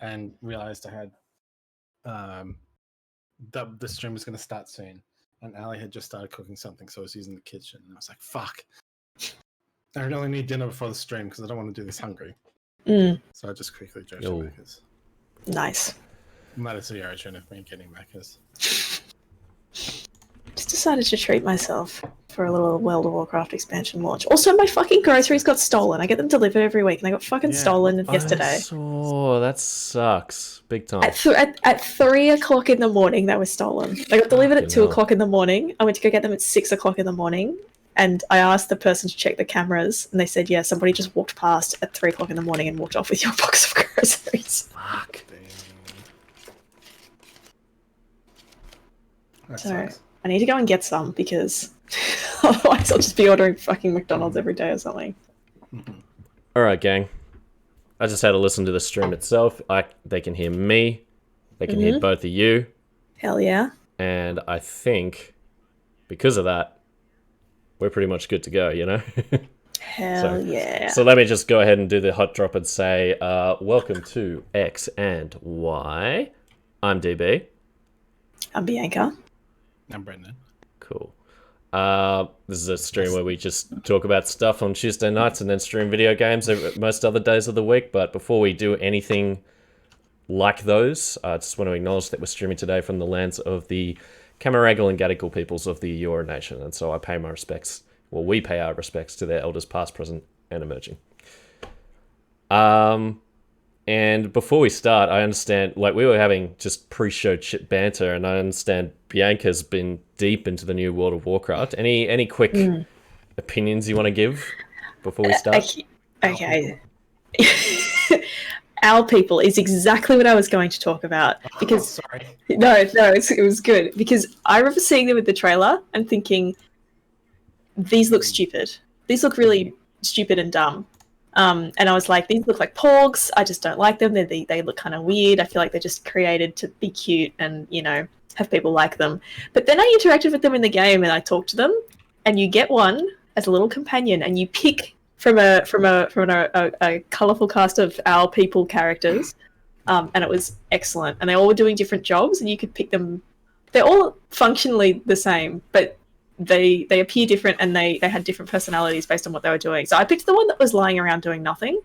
and realized I had the stream was going to start soon, and Ali had just started cooking something, so I was using the kitchen, and I was like, "Fuck, I really need dinner before the stream because I don't want to do this hungry." So I just quickly drove to Macca's. Nice. That is the origin of me getting Macca's. Just decided to treat myself for a little World of Warcraft expansion launch. Also, my fucking groceries got stolen. I get them delivered every week, and they got fucking stolen yesterday. Oh, that sucks. Big time. At 3 o'clock in the morning, they were stolen. They got delivered at 2 o'clock in the morning. I went to go get them at 6 o'clock in the morning, and I asked the person to check the cameras, and they said, yeah, somebody just walked past at 3 o'clock in the morning and walked off with your box of groceries. Fuck. So I need to go and get some because otherwise I'll just be ordering fucking McDonald's every day or something. Alright, gang. I just had to listen to the stream itself. They can hear me. They can hear both of you. Hell yeah. And I think because of that, we're pretty much good to go, you know? Hell yeah. So let me just go ahead and do the hot drop and say, welcome to X and Y. I'm DB. I'm Bianca. I'm Brendon. Cool. This is a stream where we just talk about stuff on Tuesday nights and then stream video games most other days of the week. But before we do anything like those, I just want to acknowledge that we're streaming today from the lands of the Camaragal and Gadigal peoples of the Eora Nation. And so I pay my respects, well, we pay our respects to their elders past, present, and emerging. And before we start, I understand, like, we were having just pre-show chit banter, and I understand Bianca's been deep into the new World of Warcraft. Any quick opinions you want to give before we start? Okay. Our people is exactly what I was going to talk about. Because it was good. Because I remember seeing them with the trailer and thinking, these look stupid. These look really stupid and dumb. And I was like, these look like porgs. I just don't like them. They look kind of weird. I feel like they're just created to be cute and, you know, have people like them. But then I interacted with them in the game and I talked to them, and you get one as a little companion, and you pick from a colourful cast of our people characters, and it was excellent. And they all were doing different jobs, and you could pick them. They're all functionally the same, but they appear different, and they had different personalities based on what they were doing. So I picked the one that was lying around doing nothing.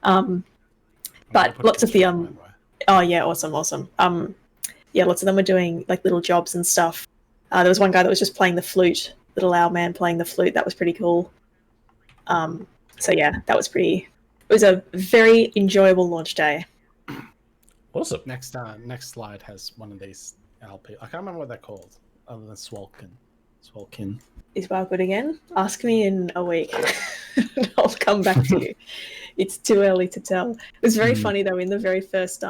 But lots of the oh yeah, awesome. Yeah, lots of them were doing like little jobs and stuff. There was one guy that was just playing the flute, little owl man playing the flute. That was pretty cool. So yeah, that was pretty. It was a very enjoyable launch day. Awesome. Next slide has one of these LP. I can't remember what they're called, other than Swalkin. Is WoW good again? Ask me in a week. I'll come back to you. It's too early to tell. It was very funny though. In the very first,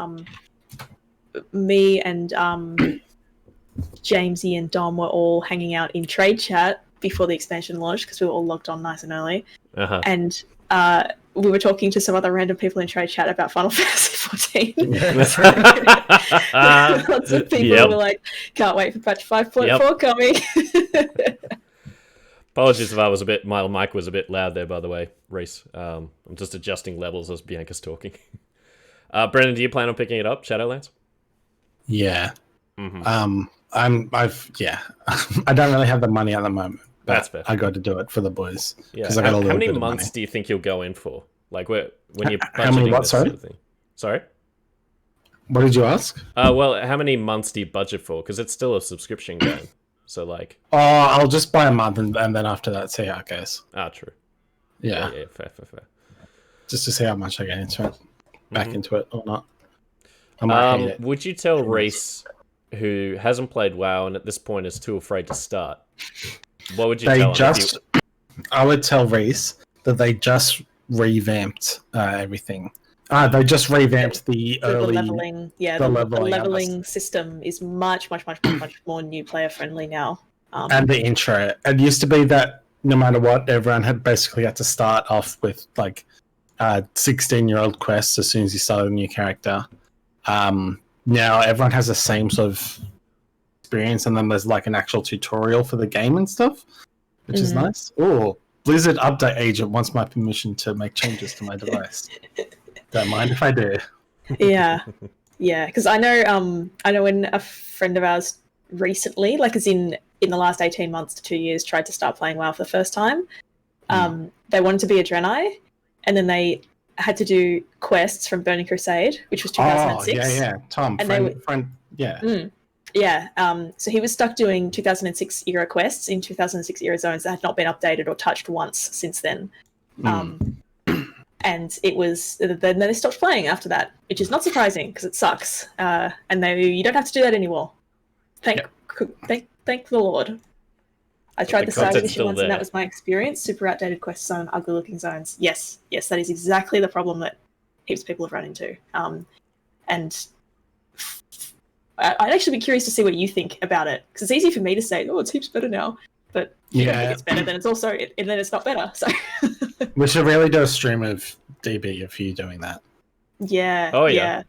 me and Jamesy and Dom were all hanging out in trade chat before the expansion launched because we were all logged on nice and early. And we were talking to some other random people in trade chat about Final Fantasy 14. Lots of people were like, can't wait for patch 5.4 coming. Apologies if my mic was a bit loud there, by the way, Reese. I'm just adjusting levels as Bianca's talking. Brendon, do you plan on picking it up, Shadowlands? Yeah. I don't really have the money at the moment. That's fair. I got to do it for the boys. Yeah. How many months do you think you'll go in for? Like when you're budgeting this sort of thing? Sorry? What did you ask? Well, how many months do you budget for? Because it's still a subscription game. So like... Oh, I'll just buy a month and then after that see how it goes. Ah, true. Yeah. Yeah, fair. Just to see how much I get into it. Back into it or not. I might hate it. Would you tell Reese, who hasn't played WoW and at this point is too afraid to start, what would you tell him? I would tell Reese that they just revamped everything. They just revamped the leveling. Yeah, the leveling system is much more new player friendly now. And the intro. It used to be that no matter what, everyone had to start off with like 16-year-old quests as soon as you started a new character. Now everyone has the same sort of experience, and then there's like an actual tutorial for the game and stuff, which is nice. Oh, Blizzard update agent wants my permission to make changes to my device. Don't mind if I do. Yeah, yeah. Because I know when a friend of ours recently, like as in the last 18 months to 2 years, tried to start playing WoW for the first time. They wanted to be a Draenei, and then they had to do quests from Burning Crusade, which was 2006. Oh, yeah. Tom, And friend, yeah. Yeah. So he was stuck doing 2006 era quests in 2006 era zones that had not been updated or touched once since then. And it was then they stopped playing after that, which is not surprising because it sucks. And you don't have to do that anymore. Thank the Lord. I tried the side mission once, and that was my experience. Super outdated quest zone, ugly looking zones. Yes, that is exactly the problem that heaps of people have run into. And I'd actually be curious to see what you think about it, because it's easy for me to say, "Oh, it's heaps better now," but if you don't think it's better, then it's also and then it's not better. So we should really do a stream of DB of you doing that. Yeah. Oh yeah.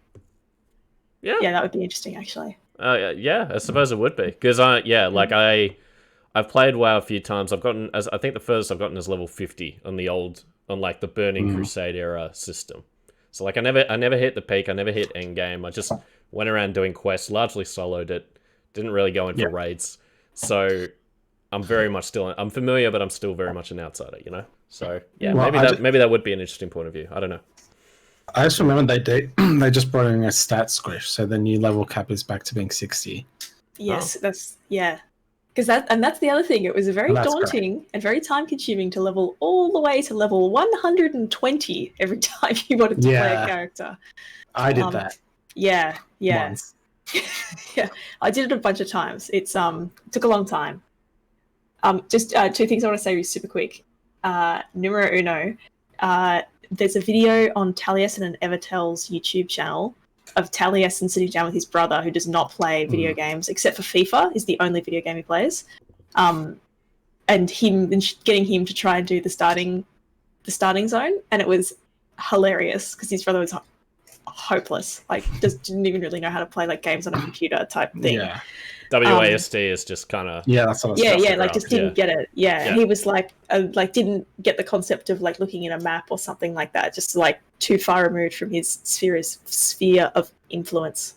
Yeah, that would be interesting, actually. Yeah, I suppose it would be, because I've played WoW a few times. I think the furthest I've gotten is level 50 on the Burning Crusade era system. So like I never hit the peak. I never hit endgame. I just went around doing quests, largely soloed it. Didn't really go in for raids. So I'm very much I'm familiar, but I'm still very much an outsider, you know. So yeah, maybe that would be an interesting point of view. I don't know. I just remember they just brought in a stat squish, so the new level cap is back to being 60. Yes, that's because that's the other thing. It was very daunting and very time consuming to level all the way to level 120 every time you wanted to play a character. I did that. Yeah. Once. Yeah, I did it a bunch of times. It took a long time. Just two things I want to say super quick. Numero uno. There's a video on Taliesin and Evertel's YouTube channel of Taliesin sitting down with his brother, who does not play video games except for FIFA. Is the only video game he plays. And getting him to try and do the starting zone, and it was hilarious because his brother was hopeless. Like, just didn't even really know how to play like games on a computer type thing. Yeah. WASD is just kind of that's what I was like just didn't get it. He was like didn't get the concept of like looking at a map or something like that, just like too far removed from his sphere of influence.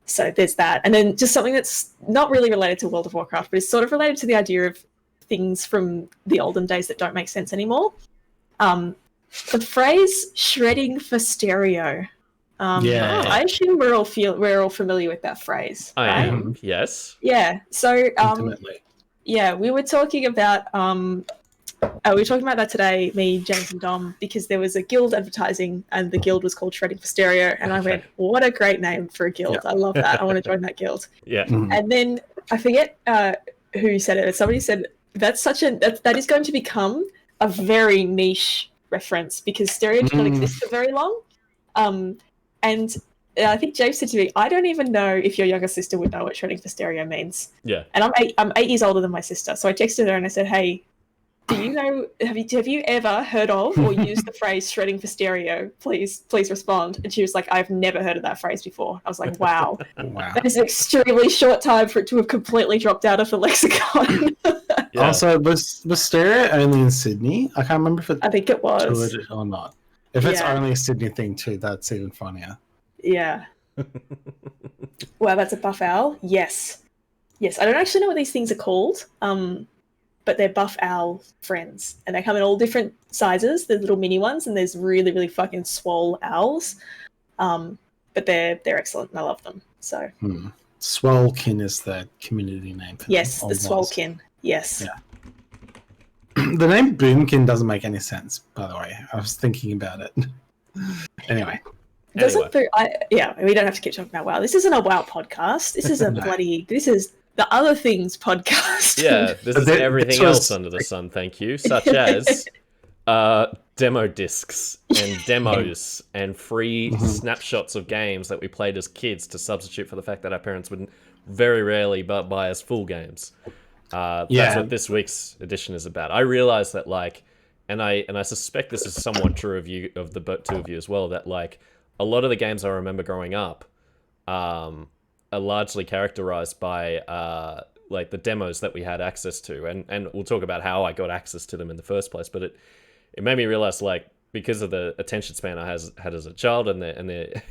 So there's that, and then just something that's not really related to World of Warcraft, but is sort of related to the idea of things from the olden days that don't make sense anymore. The phrase "shredding for stereo." I assume we're all familiar with that phrase. I right? am, yes. Yeah. So Intimately. Yeah, we were talking about that today, me, James, and Dom, because there was a guild advertising, and the guild was called Shredding for Stereo, and I went, "What a great name for a guild! I love that. I want to join that guild." Yeah. And then I forget who said it. Somebody said that is going to become a very niche reference because stereo did not exist for very long. And I think James said to me, "I don't even know if your younger sister would know what shredding for stereo means." Yeah. And I'm 8 years older than my sister, so I texted her and I said, "Hey, do you know? Have you ever heard of or used the phrase shredding for stereo? Please respond." And she was like, "I've never heard of that phrase before." I was like, "Wow, that is an extremely short time for it to have completely dropped out of the lexicon." Yeah. Also, was stereo only in Sydney? I can't remember if I think it was toured or not. If it's only a Sydney thing too, that's even funnier. Yeah. Wow, that's a buff owl. Yes. I don't actually know what these things are called, but they're buff owl friends, and they come in all different sizes. There's little mini ones, and there's really, really fucking swole owls. But they're excellent, and I love them. So. Swolekin is the community name for them. The Almost. Swolekin. Yes. Yeah. The name Boomkin doesn't make any sense, by the way. I was thinking about it. Anyway. We don't have to keep talking about WoW. This isn't a WoW podcast. This is this is the other things podcast. Yeah, this is everything else under the sun, thank you, such as demo discs and demos and free snapshots of games that we played as kids to substitute for the fact that our parents would very rarely buy us full games. That's what this week's edition is about. I realize that, like, and I suspect this is somewhat true of the two of you as well, that like a lot of the games I remember growing up are largely characterized by like the demos that we had access to, and we'll talk about how I got access to them in the first place. But it made me realize, like, because of the attention span I had as a child, and the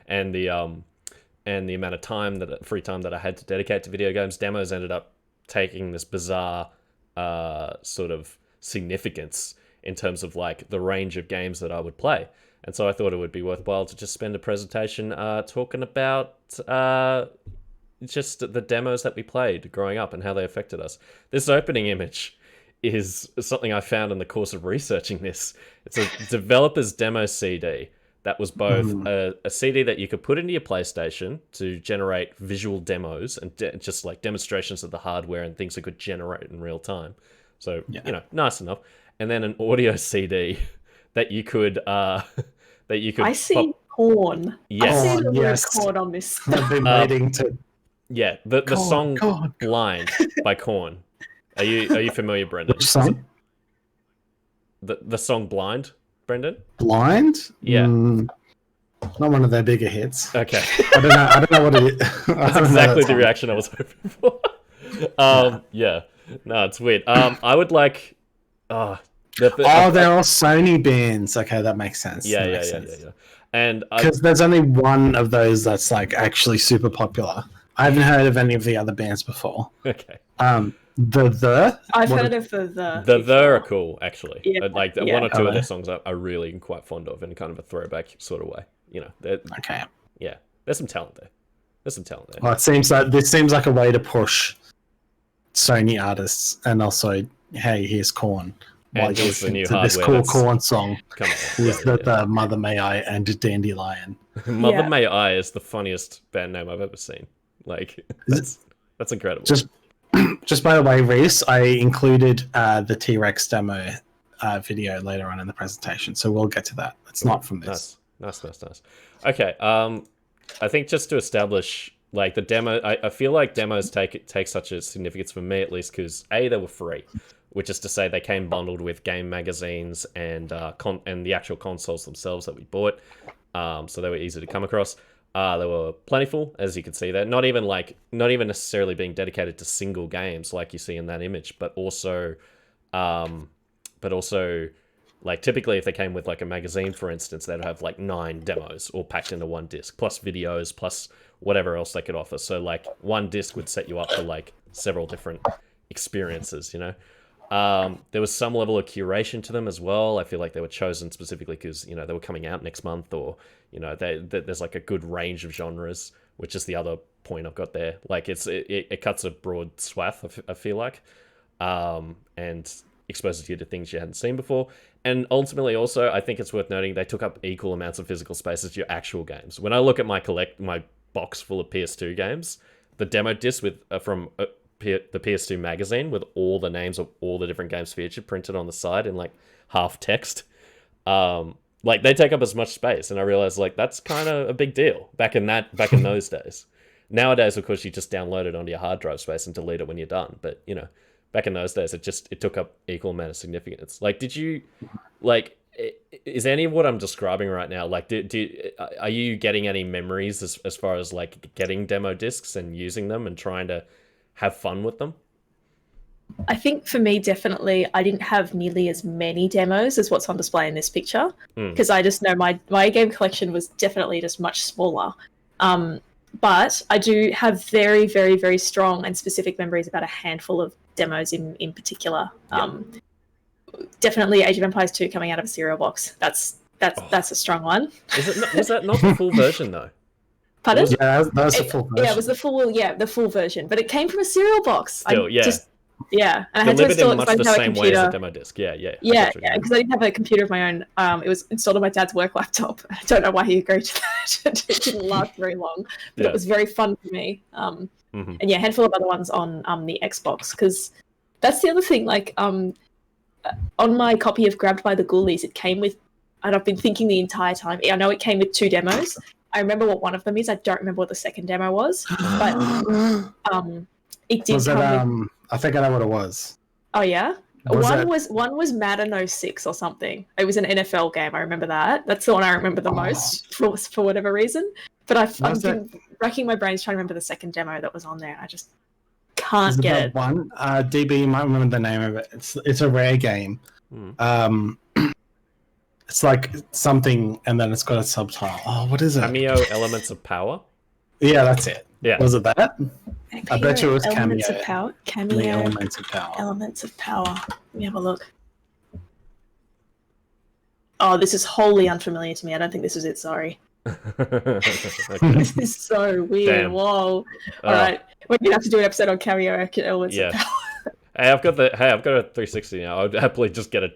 and the amount of free time that I had to dedicate to video games, demos ended up taking this bizarre sort of significance in terms of like the range of games that I would play. And so I thought it would be worthwhile to just spend a presentation talking about just the demos that we played growing up and how they affected us. This opening image is something I found in the course of researching this. It's a developer's demo CD that was both a CD that you could put into your PlayStation to generate visual demos and just like demonstrations of the hardware and things it could generate in real time. So, nice enough. And then an audio CD that you could I see corn. Yes. I see the word corn on this. I've been waiting to. Yeah, the song "Blind" by Korn. Are you familiar, Brendon? Which song? The song "Blind," Brendon. Blind? Yeah. Not one of their bigger hits. Okay. I don't know what it is. That's exactly the reaction I was hoping for. Yeah. No, it's weird. I would like. They're all Sony bands. Okay, that makes sense. Yeah. And because there's only one of those that's like actually super popular. I haven't heard of any of the other bands before. Okay. I've heard of the are cool actually. Yeah. Like one or two of their songs I really am quite fond of in kind of a throwback sort of way. You know. Okay. Yeah. There's some talent there. Well, it seems like this seems like a way to push Sony artists, and also, hey, here's Korn. And here's the new hardware. This cool Korn song. Come on. With the Mother May I and Dandelion. Mother May I is the funniest band name I've ever seen. Like that's incredible. Just by the way, Reese, I included the T-Rex demo video later on in the presentation, so we'll get to that. It's not from this. Nice. Okay. I think just to establish like the demo, I feel like demos take such a significance for me, at least, because they were free, which is to say they came bundled with game magazines and the actual consoles themselves that we bought. So they were easy to come across. They were plentiful, as you can see there. Not even necessarily being dedicated to single games like you see in that image, but also like typically if they came with like a magazine, for instance, they'd have like 9 demos all packed into one disc, plus videos, plus whatever else they could offer. So like one disc would set you up for like several different experiences, you know. There was some level of curation to them as well. I feel like they were chosen specifically because, you know, they were coming out next month, or, you know, there's like a good range of genres, which is the other point I've got there. Like it cuts a broad swath, I feel like, and exposes you to things you hadn't seen before. And ultimately also, I think it's worth noting they took up equal amounts of physical space as your actual games. When I look at my box full of PS2 games, the demo disc from the PS2 magazine with all the names of all the different games featured printed on the side in like half text, like they take up as much space, and I realized like that's kind of a big deal back in those days. Nowadays, of course, you just download it onto your hard drive space and delete it when you're done. But you know, back in those days, it took up equal amount of significance. Like, is any of what I'm describing right now, like, are you getting any memories as far as like getting demo discs and using them and trying to have fun with them? I think for me, definitely, I didn't have nearly as many demos as what's on display in this picture, because I just know my game collection was definitely just much smaller. But I do have very, very, very strong and specific memories about a handful of demos in particular. Definitely Age of Empires 2 coming out of a cereal box. That's a strong one. Was that not the full version though? Pardon? Yeah, that was the full version. Yeah, it was the full version, but it came from a cereal box. Still, and I had to install it because I didn't have a computer. Way as a demo disc. Yeah, because I didn't have a computer of my own. It was installed on my dad's work laptop. I don't know why he agreed to that. It didn't last very long, but it was very fun for me. And a handful of other ones on the Xbox, because that's the other thing. Like on my copy of Grabbed by the Ghoulies, it came with, and I've been thinking the entire time. I know it came with 2 demos. I remember what one of them is. I don't remember what the second demo was, but it did come with... I think I know what it was. Oh yeah, one was Madden 06 or something. It was an NFL game. I remember that. That's the one I remember the most for whatever reason. But I've been racking my brains trying to remember the second demo that was on there. I just can't get it. One DB, you might remember the name of it. It's a rare game. It's like something, and then it's got a subtitle. Oh, what is it? Cameo Elements of Power. Yeah, that's it. Yeah. Was it that? I bet you it was Elements Cameo. of Power. Cameo. The Elements of Power. Elements of Power. Let me have a look. Oh, this is wholly unfamiliar to me. I don't think this is it. Sorry. Okay. This is so weird. Damn. All right, we're gonna have to do an episode on Cameo Elements Yeah. of Power. Hey, I've got a 360 now. I'd happily just get a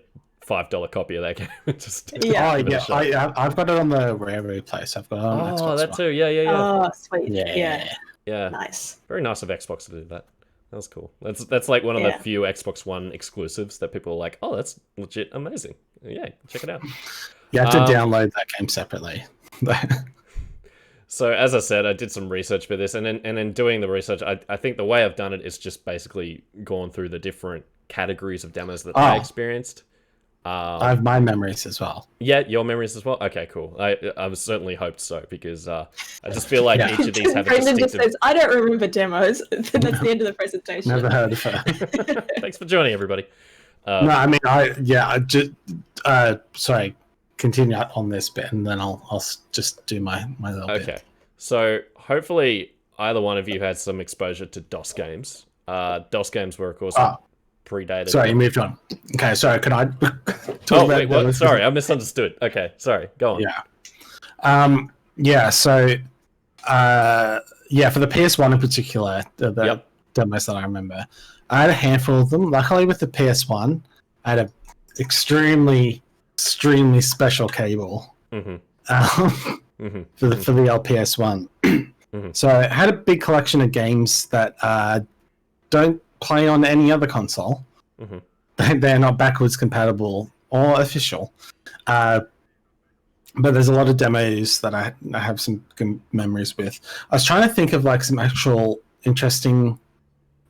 $5 copy of that game. Just Yeah. Oh, yeah. I've got it on the Rare Replay, so I've got it on Xbox that One. too. Yeah. Oh, sweet. Yeah. Yeah. Nice. Very nice of Xbox to do that. That was cool. That's like one of the few Xbox One exclusives that people are like, oh, that's legit amazing. Yeah, check it out. You have to download that game separately. So as I said, I did some research for this, and then doing the research, I think the way I've done it is just basically gone through the different categories of demos that I experienced. I have my memories as well. Yeah, your memories as well? Okay, cool. I certainly hoped so, because I just feel like each of these have a Brendon distinctive... just says, I don't remember demos. That's the end of the presentation. Never heard of her. Thanks for joining, everybody. No, I mean, sorry, continue on this bit, and then I'll just do my little bit. Okay, so hopefully either one of you had some exposure to DOS games. DOS games were, of course, predated. Sorry, you moved on. Okay, sorry, can I Oh, wait, what? Sorry, I misunderstood. Okay, sorry, go on. Yeah. So, for the PS1 in particular, the demos that I remember, I had a handful of them. Luckily, with the PS1, I had a extremely special cable for the LPS1. So I had a big collection of games that don't play on any other console. They're not backwards compatible or official. But there's a lot of demos that I have some good memories with. I was trying to think of like some actual interesting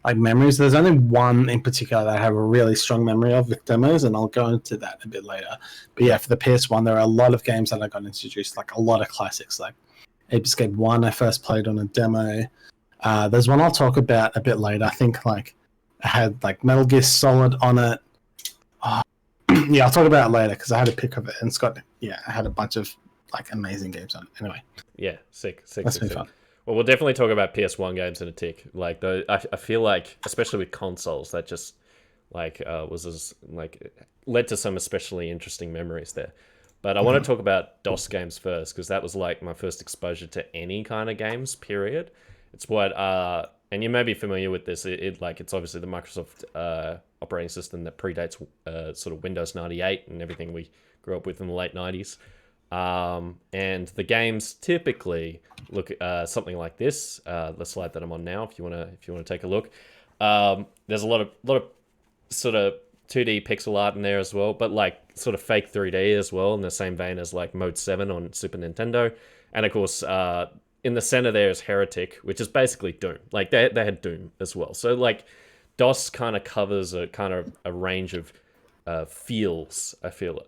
like memories. There's only one in particular that I have a really strong memory of with demos, and I'll go into that a bit later. But yeah, for the PS1, there are a lot of games that I got introduced, like a lot of classics, like Ape Escape 1 I first played on a demo. There's one I'll talk about a bit later. I think like I had like Metal Gear Solid on it. Yeah, I'll talk about it later because I had a pic of it, and I had a bunch of like amazing games on it. Anyway. Yeah, sick. That's been fun. Well, we'll definitely talk about PS1 games in a tick. Like, though, I feel like, especially with consoles, that just led to some especially interesting memories there. But I want to talk about DOS games first, because that was like my first exposure to any kind of games. Period. It's what, and you may be familiar with this. It's obviously the Microsoft operating system that predates sort of Windows 98 and everything we grew up with in the late 90s. And the games typically look something like this. The slide that I'm on now, if you wanna take a look. There's a lot of sort of 2D pixel art in there as well, but like sort of fake 3D as well, in the same vein as like Mode 7 on Super Nintendo. And of course, in the center there is Heretic, which is basically Doom. Like they had Doom as well. So like DOS kind of covers a range of feels. I feel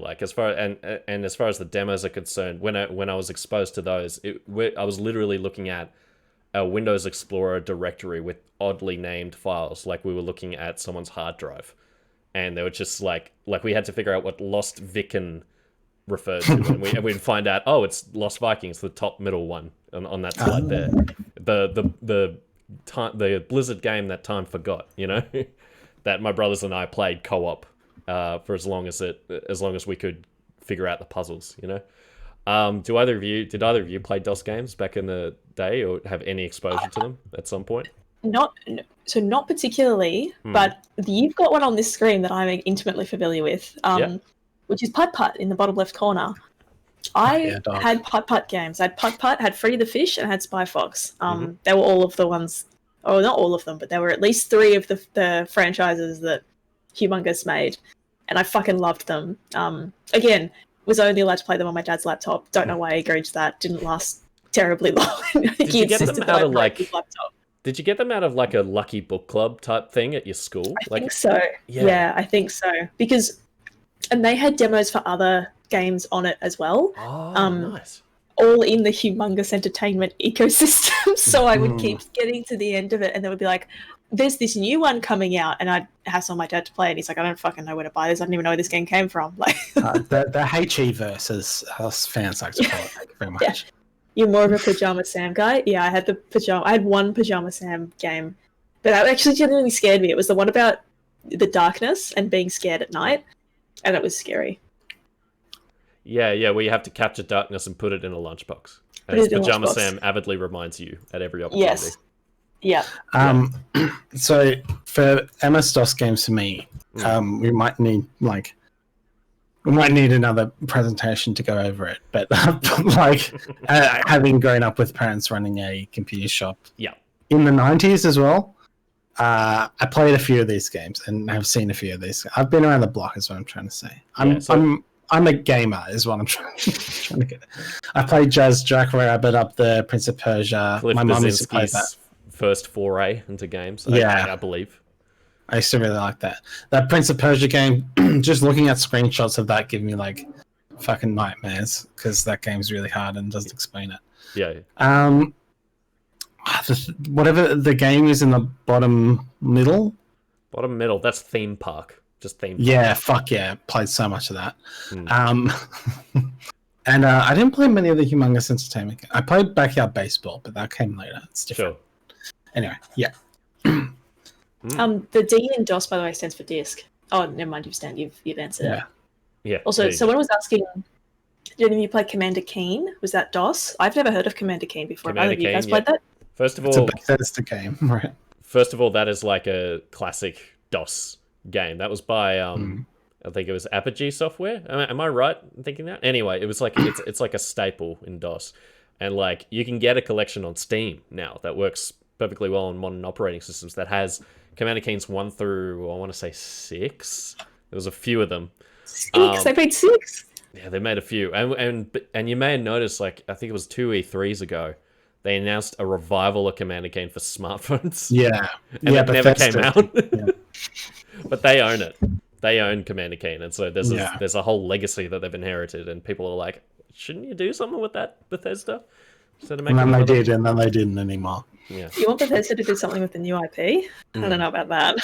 like as far as the demos are concerned, when I was exposed to those, I was literally looking at a Windows Explorer directory with oddly named files, like we were looking at someone's hard drive, and they were just like we had to figure out what Lost Viking referred to, and we'd find out, oh, it's Lost Vikings, the top middle one on that slide there, the Blizzard game that time forgot, that my brothers and I played co-op for as long as we could figure out the puzzles, Did either of you play DOS games back in the day, or have any exposure to them at some point? Not particularly, but you've got one on this screen that I'm intimately familiar with, which is Putt Putt in the bottom left corner. I had Putt Putt games. I had Putt Putt, had Freddy the Fish, and had Spy Fox. They were all of the ones, oh, not all of them, but there were at least 3 of the franchises that Humongous made, and I fucking loved them. Again, was only allowed to play them on my dad's laptop. Don't know why I agreed to that. Didn't last terribly long. Did you get them out of Did you get them out of like a Lucky Book Club type thing at your school? I think so. Yeah, I think so. And they had demos for other games on it as well. Oh, nice. all in the humongous entertainment ecosystem. So I would keep getting to the end of it, and there would be like, there's this new one coming out, and I'd hassle my dad to play it. He's like, I don't fucking know where to buy this. I don't even know where this game came from. Like the HE versus us fans like to call it. Thank you very much. Yeah. You're more of a Pajama Sam guy. Yeah, I had one Pajama Sam game, but that actually genuinely scared me. It was the one about the darkness and being scared at night, and it was scary. Yeah, where you have to capture darkness and put it in a lunchbox. As Pajama Sam avidly reminds you at every opportunity. Yes. Yeah. So for MS-DOS games for me, we might need another presentation to go over it. But having grown up with parents running a computer shop in the 90s as well, I played a few of these games and have seen a few of these. I've been around the block is what I'm trying to say. I'm a gamer, is what I'm trying to get. I played Jazz Jack Rabbit up the Prince of Persia. Cliff My mum used to play that. First foray into games, I believe. I used to really like that. That Prince of Persia game, just looking at screenshots of that give me like fucking nightmares because that game's really hard and doesn't explain it. Yeah. Whatever the game is in the bottom middle. Bottom middle, that's theme park. Just theme park. Yeah, fuck yeah. Played so much of that. And I didn't play many of the humongous entertainment games. I played Backyard Baseball, but that came later. It's different. Sure. Anyway, yeah. The D in DOS, by the way, stands for disk. Oh, never mind. You've answered it. Yeah. Also, someone was asking, did any of you play Commander Keen? Was that DOS? I've never heard of Commander Keen before. Have you guys played that? First of all, it's a Bethesda game, right? First of all, that is like a classic DOS game. That was by I think it was Apogee Software. Am I right in thinking that? Anyway, it was like it's like a staple in DOS, and like you can get a collection on Steam now that works perfectly well on modern operating systems that has Commander Keens 1 through, I want to say 6. There was a few of them. 6? They made 6? Yeah, they made a few. And you may have noticed, like, I think it was 2 E3s ago, they announced a revival of Commander Keen for smartphones. Yeah. And it never came out. Yeah. But they own it. They own Commander Keen. And so there's a whole legacy that they've inherited. And people are like, shouldn't you do something with that, Bethesda? And then they did, and then they didn't anymore. Yeah. You want Bethesda to do something with the new IP? I don't know about that.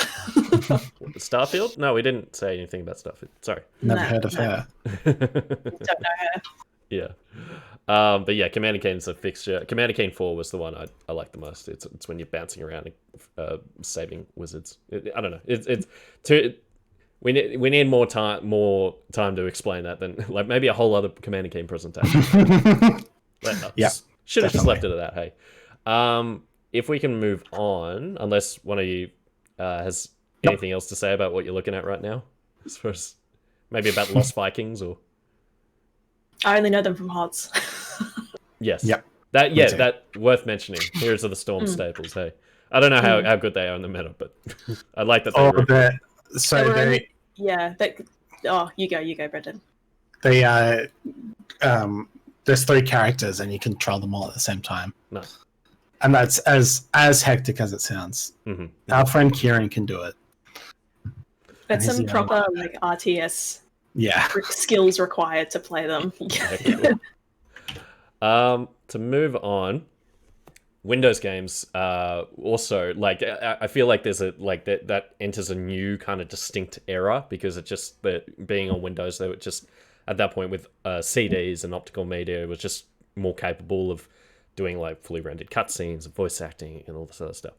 Starfield? No, we didn't say anything about Starfield. Sorry. Never heard of her. Don't know her. Yeah. But yeah, Commander Keen's a fixture. Commander Keen 4 was the one I like the most. It's when you're bouncing around saving wizards. I don't know. We need more time to explain that than like maybe a whole other Commander Keen presentation. Yeah. Should have just left it at that, hey. If we can move on, unless one of you has anything else to say about what you're looking at right now, as far as maybe about Lost Vikings or. I only know them from HOTS. Yes. Yep. That worth mentioning. Heroes of the Storm staples. Hey, I don't know how good they are in the meta, but I like that. You go, Brendon. There's 3 characters and you control them all at the same time. Nice. And that's as hectic as it sounds. Mm-hmm. Our friend Kieran can do it. That's some proper like RTS skills required to play them. To move on, Windows games also like I feel like there's that enters a new kind of distinct era because it just being on Windows, they were just at that point with CDs and optical media, it was just more capable of doing like fully rendered cutscenes and voice acting and all this other stuff.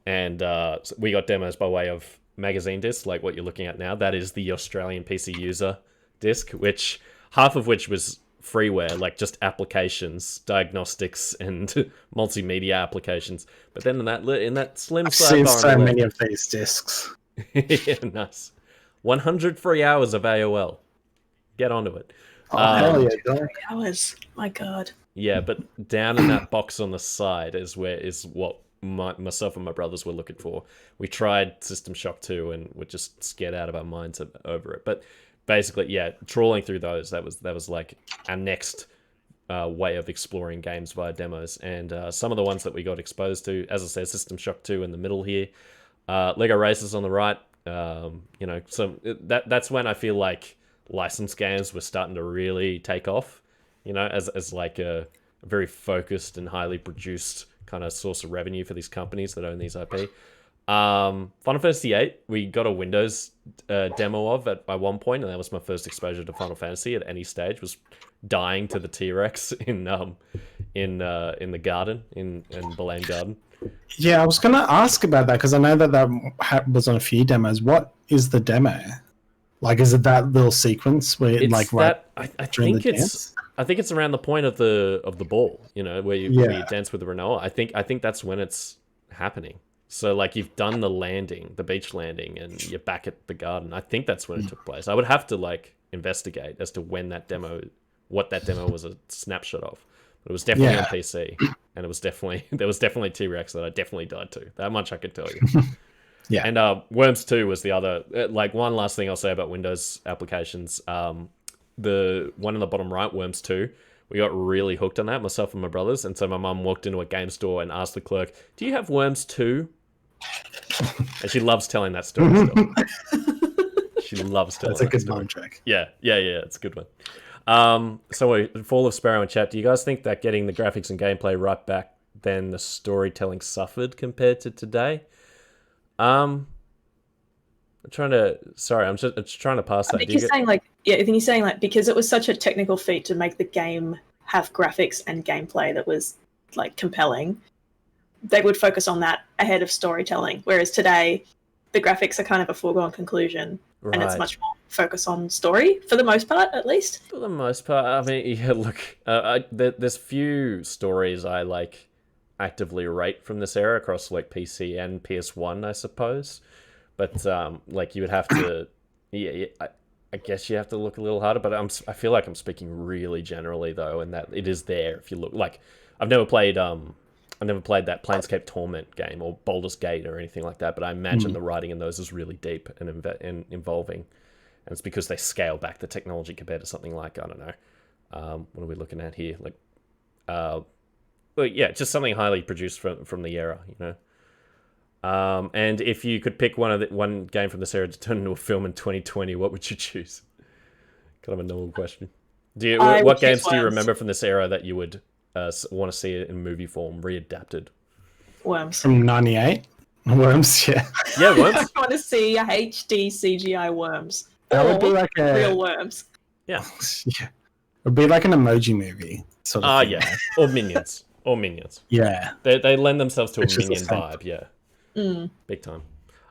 And so we got demos by way of magazine discs, like what you're looking at now. That is the Australian PC user disc, which half of which was freeware, like just applications, diagnostics, and multimedia applications. But then in that slim sidebar, I've seen so many of these discs. Yeah, nice. 100 free hours of AOL. Get onto it. Hell yeah, dog. 3 hours. My God. Yeah, but down in that box on the side is what myself and my brothers were looking for. We tried System Shock 2 and were just scared out of our minds over it. But basically, yeah, trawling through those, that was like our next way of exploring games via demos. And some of the ones that we got exposed to, as I said, System Shock 2 in the middle here, Lego Racers on the right. So that's when I feel like licensed games were starting to really take off. As like a a very focused and highly produced kind of source of revenue for these companies that own these IP. Final Fantasy VIII, we got a Windows demo of at one point, and that was my first exposure to Final Fantasy at any stage. Was dying to the T-Rex in the garden in Boleyn Garden. Yeah, I was going to ask about that because I know that was on a few demos. What is the demo? Like, is it that little sequence where, It's like, that, right I during think the it's dance? I think it's around the point of the ball, you know, where you dance with the Renoa. I think that's when it's happening. So like you've done the landing, the beach landing, and you're back at the garden. I think that's when it took place. I would have to like investigate as to when what that demo was a snapshot of. But it was definitely on PC, and there was definitely T-Rex that I definitely died to. That much I can tell you. Yeah. And Worms 2 was the other. Like one last thing I'll say about Windows applications. The one in the bottom right, Worms 2. We got really hooked on that, myself and my brothers. And so my mum walked into a game store and asked the clerk, "Do you have Worms 2?" And she loves telling that story still. She loves telling That's a that good story. mum trick. Yeah, it's a good one. So Fall of Sparrow in chat, do you guys think that getting the graphics and gameplay right back then the storytelling suffered compared to today? I'm just trying to pass that. I think you're saying like because it was such a technical feat to make the game have graphics and gameplay that was like compelling, they would focus on that ahead of storytelling. Whereas today, the graphics are kind of a foregone conclusion, and it's much more focus on story for the most part, at least. For the most part, I mean, yeah. Look, there's few stories I like actively rate from this era across like PC and PS1, I suppose. But like you would have to, I guess you have to look a little harder. But I feel like I'm speaking really generally though, and that it is there if you look. Like I've never played that Planescape Torment game or Baldur's Gate or anything like that. But I imagine the writing in those is really deep and involving, and it's because they scale back the technology compared to something like I don't know, what are we looking at here? Like, well, yeah, just something highly produced from the era, you know. And if you could pick one game from this era to turn into a film in 2020, what would you choose? Kind of a normal question. What games do you remember from this era that you would want to see it in movie form readapted? Worms. From 98? Worms, yeah. Yeah, Worms. I want to see a HD CGI Worms. That would be like a real Worms. Yeah. Yeah. It would be like an emoji movie sort of thing. Yeah. Or Minions. Yeah. They lend themselves to a Which is Minion the same. vibe, yeah. Big time.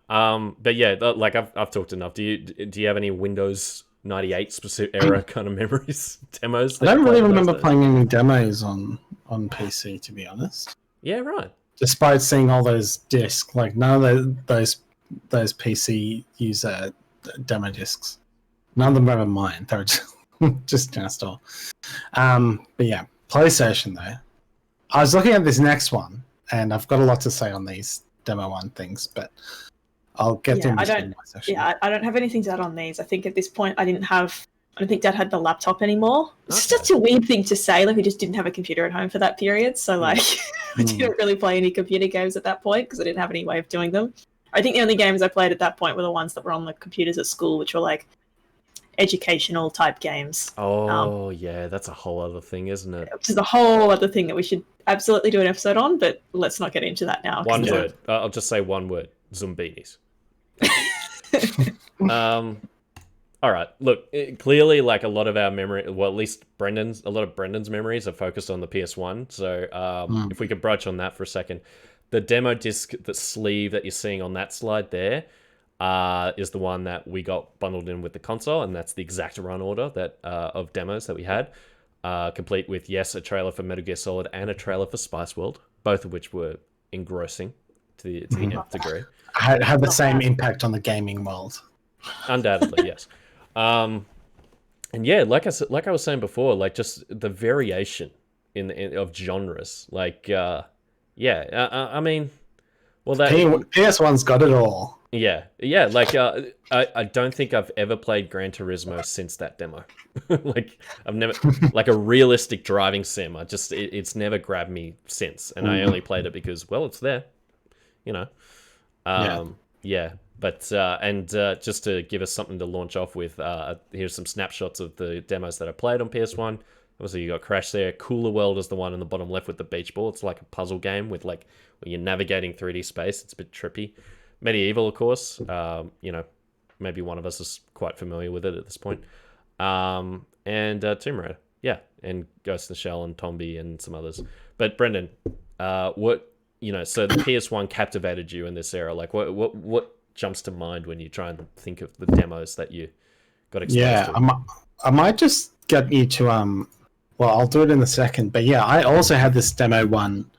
But yeah, like I've talked enough. Do you have any Windows 98 specific era kind of memories, demos? I don't really remember playing any demos on PC, to be honest. Yeah, right. Despite seeing all those discs, like none of those PC user demo discs, none of them were ever mine. They were just in a store. But yeah, PlayStation though. I was looking at this next one, and I've got a lot to say on these demo one things, but I'll get to my section. Yeah, I don't have anything to add on these. I think at this point I don't think Dad had the laptop anymore. It's such a weird thing to say. Like, we just didn't have a computer at home for that period. So, like, I didn't really play any computer games at that point because I didn't have any way of doing them. I think the only games I played at that point were the ones that were on the computers at school, which were, like, educational type games. Oh, yeah, that's a whole other thing, isn't it? Which is a whole other thing that we should absolutely do an episode on, but let's not get into that now. One word. I'll just say one word. Zumbinis. All right. Look, clearly, like a lot of our memory, well, at least a lot of Brendon's memories are focused on the PS1. So, if we could broach on that for a second, the demo disc, the sleeve that you're seeing on that slide there, is the one that we got bundled in with the console, and that's the exact run order that of demos that we had, complete with a trailer for Metal Gear Solid and a trailer for Spice World, both of which were engrossing to the nth degree. Had the same impact on the gaming world. Undoubtedly, yes. And yeah, like I was saying before, like just the variation of genres, like I mean, well, that PS1's got it all. Yeah, like I don't think I've ever played Gran Turismo since that demo. Like I've never like a realistic driving sim. It's never grabbed me since, and I only played it because it's there, you know. Yeah. But just to give us something to launch off with, here's some snapshots of the demos that I played on PS1. Obviously, you got Crash there. Cooler World is the one in the bottom left with the beach ball. It's like a puzzle game with like where you're navigating 3D space. It's a bit trippy. Medieval, of course. You know, maybe one of us is quite familiar with it at this point. And Tomb Raider, yeah, and Ghost in the Shell and Tombi and some others. But Brendon, what, you know, so the PS1 captivated you in this era. Like, what jumps to mind when you try and think of the demos that you got exposed to? I might just get you to well, I'll do it in a second. But yeah, I also had this demo 1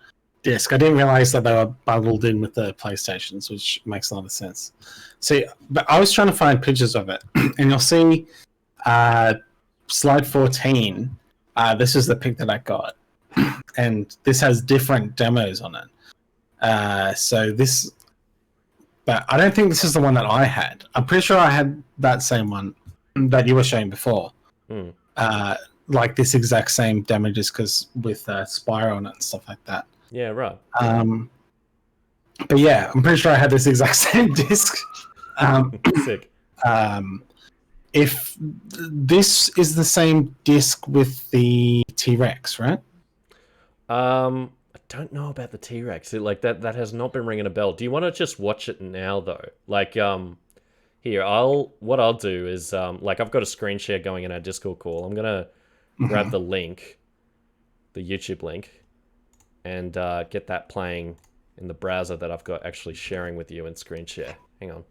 disc. I didn't realize that they were bundled in with the PlayStations, which makes a lot of sense. See, but I was trying to find pictures of it, and you'll see slide 14. This is the pic that I got, and this has different demos on it. So this, but I don't think this is the one that I had. I'm pretty sure I had that same one that you were showing before. Like this exact same demo disc, because with Spyro on it and stuff like that. Yeah, right. But yeah, I'm pretty sure I had this exact same disc. Sick. If this is the same disc with the T-Rex, right? I don't know about the T-Rex. Like that has not been ringing a bell. Do you want to just watch it now though? Like here, what I'll do is like I've got a screen share going in our Discord call. I'm gonna grab the link, the YouTube link, and get that playing in the browser that I've got actually sharing with you in screen share. Hang on.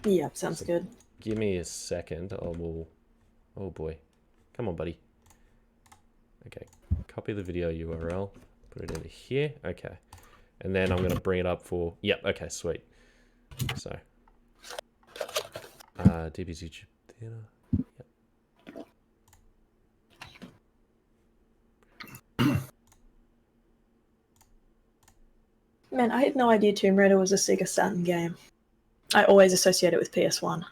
Yeah, sounds good. Give me a second. Oh boy. Come on, buddy. Okay. Copy the video URL. Put it into here. Okay. And then I'm going to bring it up for... Yep. Okay, sweet. So. DB's YouTube Theater. Yep. Man, I had no idea Tomb Raider was a Sega Saturn game. I always associate it with PS1.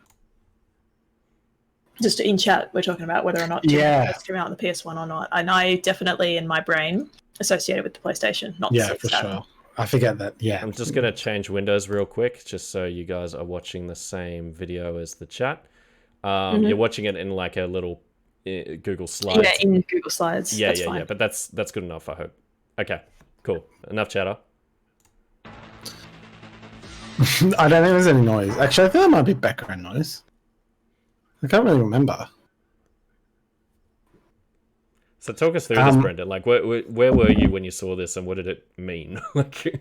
Just in chat, we're talking about whether or not Tomb Raider came out on the PS1 or not. And I definitely, in my brain, associate it with the PlayStation, not the Sega for Saturn. sure. I forget that. Yeah. I'm just going to change windows real quick, just so you guys are watching the same video as the chat. You're watching it in like a little Google Slides. Yeah, in Google Slides. Yeah, yeah. But that's good enough, I hope. Okay, cool. Enough chatter. I don't think there's any noise. Actually, I think there might be background noise. I can't really remember. So talk us through this, Brendon. Like, where were you when you saw this, and what did it mean? Like,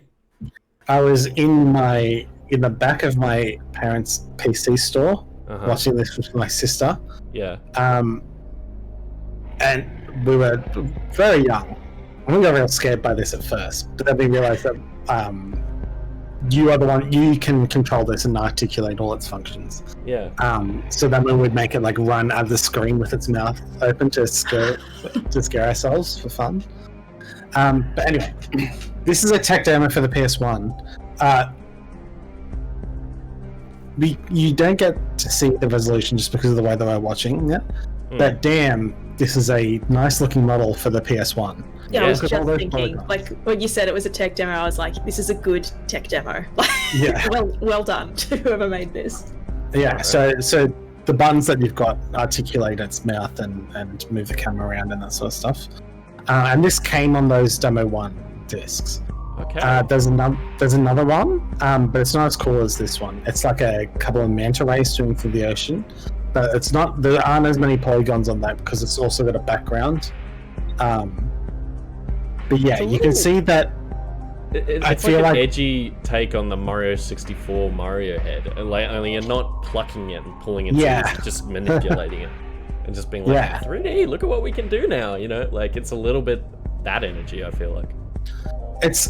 I was in the back of my parents' PC store watching this with my sister. Yeah. And we were very young. We got real scared by this at first, but then we realized that you are the one, you can control this and articulate all its functions. Yeah. So then we would make it like run at the screen with its mouth open to scare ourselves for fun. But anyway, this is a tech demo for the PS1. You don't get to see the resolution just because of the way that we're watching it. But damn, this is a nice looking model for the PS1. Yeah, I was just thinking, like, when you said it was a tech demo, I was like, this is a good tech demo. Yeah. well done to whoever made this. Yeah, so the buttons that you've got articulate its mouth and move the camera around and that sort of stuff. And this came on those Demo 1 discs. Okay. There's another one, but it's not as cool as this one. It's like a couple of manta rays swimming through the ocean. But it's not. There aren't as many polygons on that because it's also got a background. But yeah, you can see that. It's like an edgy take on the Mario 64 Mario head. Like, only you're not plucking it and pulling it, you're just manipulating it and just being like, 3D, look at what we can do now. You know, like it's a little bit that energy. I feel like it's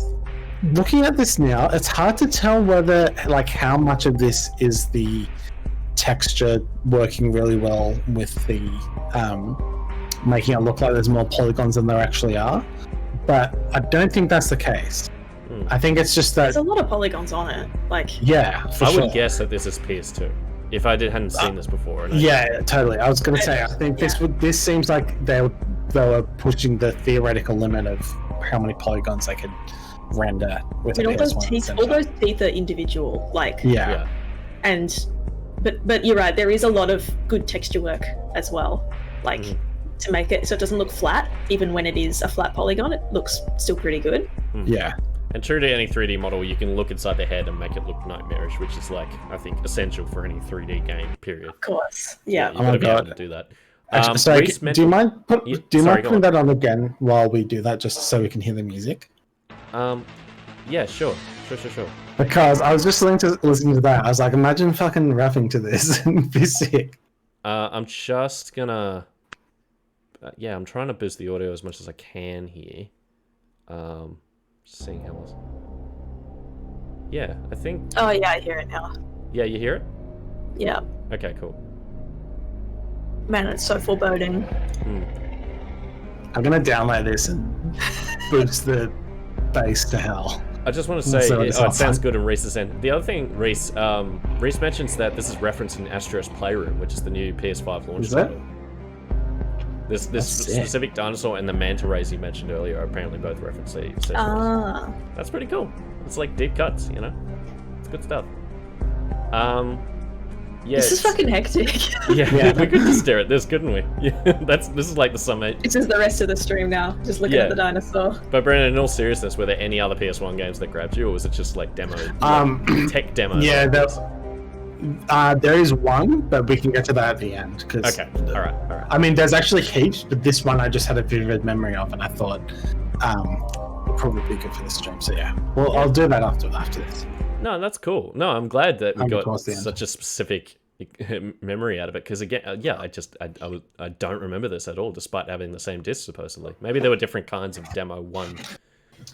looking at this now. It's hard to tell whether like how much of this is the texture working really well with the making it look like there's more polygons than there actually are, but I don't think that's the case. I think it's just that there's a lot of polygons on it. Like, yeah, for I would guess that this is PS2 if I hadn't seen this before. Yeah, totally. I was going to say, I think this seems like they were pushing the theoretical limit of how many polygons they could render with all those teeth. All those teeth are individual. Like, yeah. And but you're right. There is a lot of good texture work as well. Like to make it so it doesn't look flat. Even when it is a flat polygon, it looks still pretty good. Yeah. And true to any 3D model, you can look inside the head and make it look nightmarish, which is like, I think, essential for any 3D game, period. Of course. Yeah. You've got to be able to do that. Actually, so Reese do you mind Sorry, putting that on again while we do that, just so we can hear the music? Yeah, sure. Because I was just listening to that. I was like, imagine fucking rapping to this. It'd be sick. I'm just gonna... yeah, I'm trying to boost the audio as much as I can here. Just seeing how else... Yeah, I think... Oh, yeah, I hear it now. Yeah, you hear it? Yeah. Okay, cool. Man, it's so foreboding. I'm gonna download this and boost the bass to hell. I just want to say, it sounds good in Reese's end. The other thing, Reese mentions that this is referenced in Astro's Playroom, which is the new PS5 launch title. This specific dinosaur and the manta rays you mentioned earlier are apparently both referenced. That's pretty cool. It's like deep cuts, you know? It's good stuff. Yeah, this is fucking hectic. Yeah, we could just stare at this, couldn't we? Yeah, this is like the summit. This is the rest of the stream now. Just looking at the dinosaur. But Brendon, in all seriousness, were there any other PS1 games that grabbed you, or was it just like demo, tech demo? Yeah, there is one, but we can get to that at the end. Okay, all right. I mean, there's actually heaps, but this one I just had a vivid memory of, and I thought would probably be good for the stream. So yeah, well, I'll do that after this. No, that's cool. No, I'm glad that we got such a specific memory out of it, because again, I don't remember this at all, despite having the same disc supposedly. Maybe there were different kinds of demo one.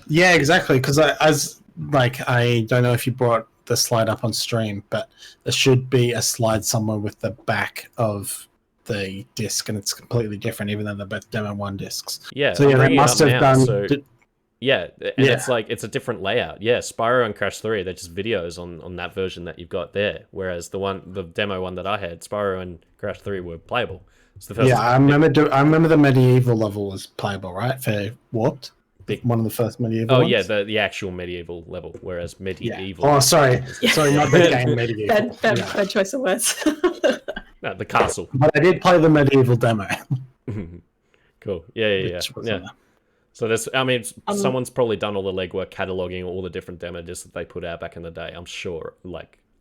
Yeah, exactly. Because I don't know if you brought the slide up on stream, but there should be a slide somewhere with the back of the disc, and it's completely different, even though they're both demo one discs. Yeah. So yeah, they must have done. Yeah, and it's like, it's a different layout. Yeah, Spyro and Crash 3, they're just videos on that version that you've got there. Whereas the demo one that I had, Spyro and Crash 3 were playable. It's the first I remember the medieval level was playable, right? For Warped? One of the first medieval ones? Yeah, the actual medieval level, whereas medieval... Yeah. Oh, sorry, not the game medieval. Bad choice of words. No, the castle. But I did play the medieval demo. Cool. Yeah. So someone's probably done all the legwork cataloging all the different demo discs that they put out back in the day. I'm sure,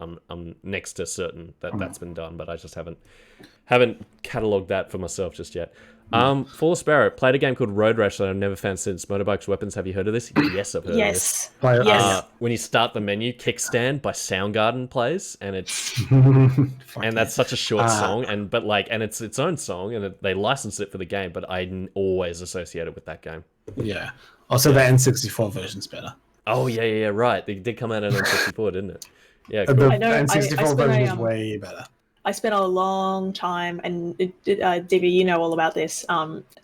I'm next to certain that that's been done, but I just haven't cataloged that for myself just yet. Fall of Sparrow, played a game called Road Rash that I've never found since. Motorbikes, Weapons, have you heard of this? Yes, I've heard of this. Yes. When you start the menu, Kickstand by Soundgarden plays, and it's and that's such a short song, and it's its own song, and they licensed it for the game, but I always associate it with that game. Yeah. Also, the N64 version's better. Oh yeah, right. They did come out on N64, didn't it? Yeah, cool. The N64 version is way better. I spent a long time, and DB, you know all about this,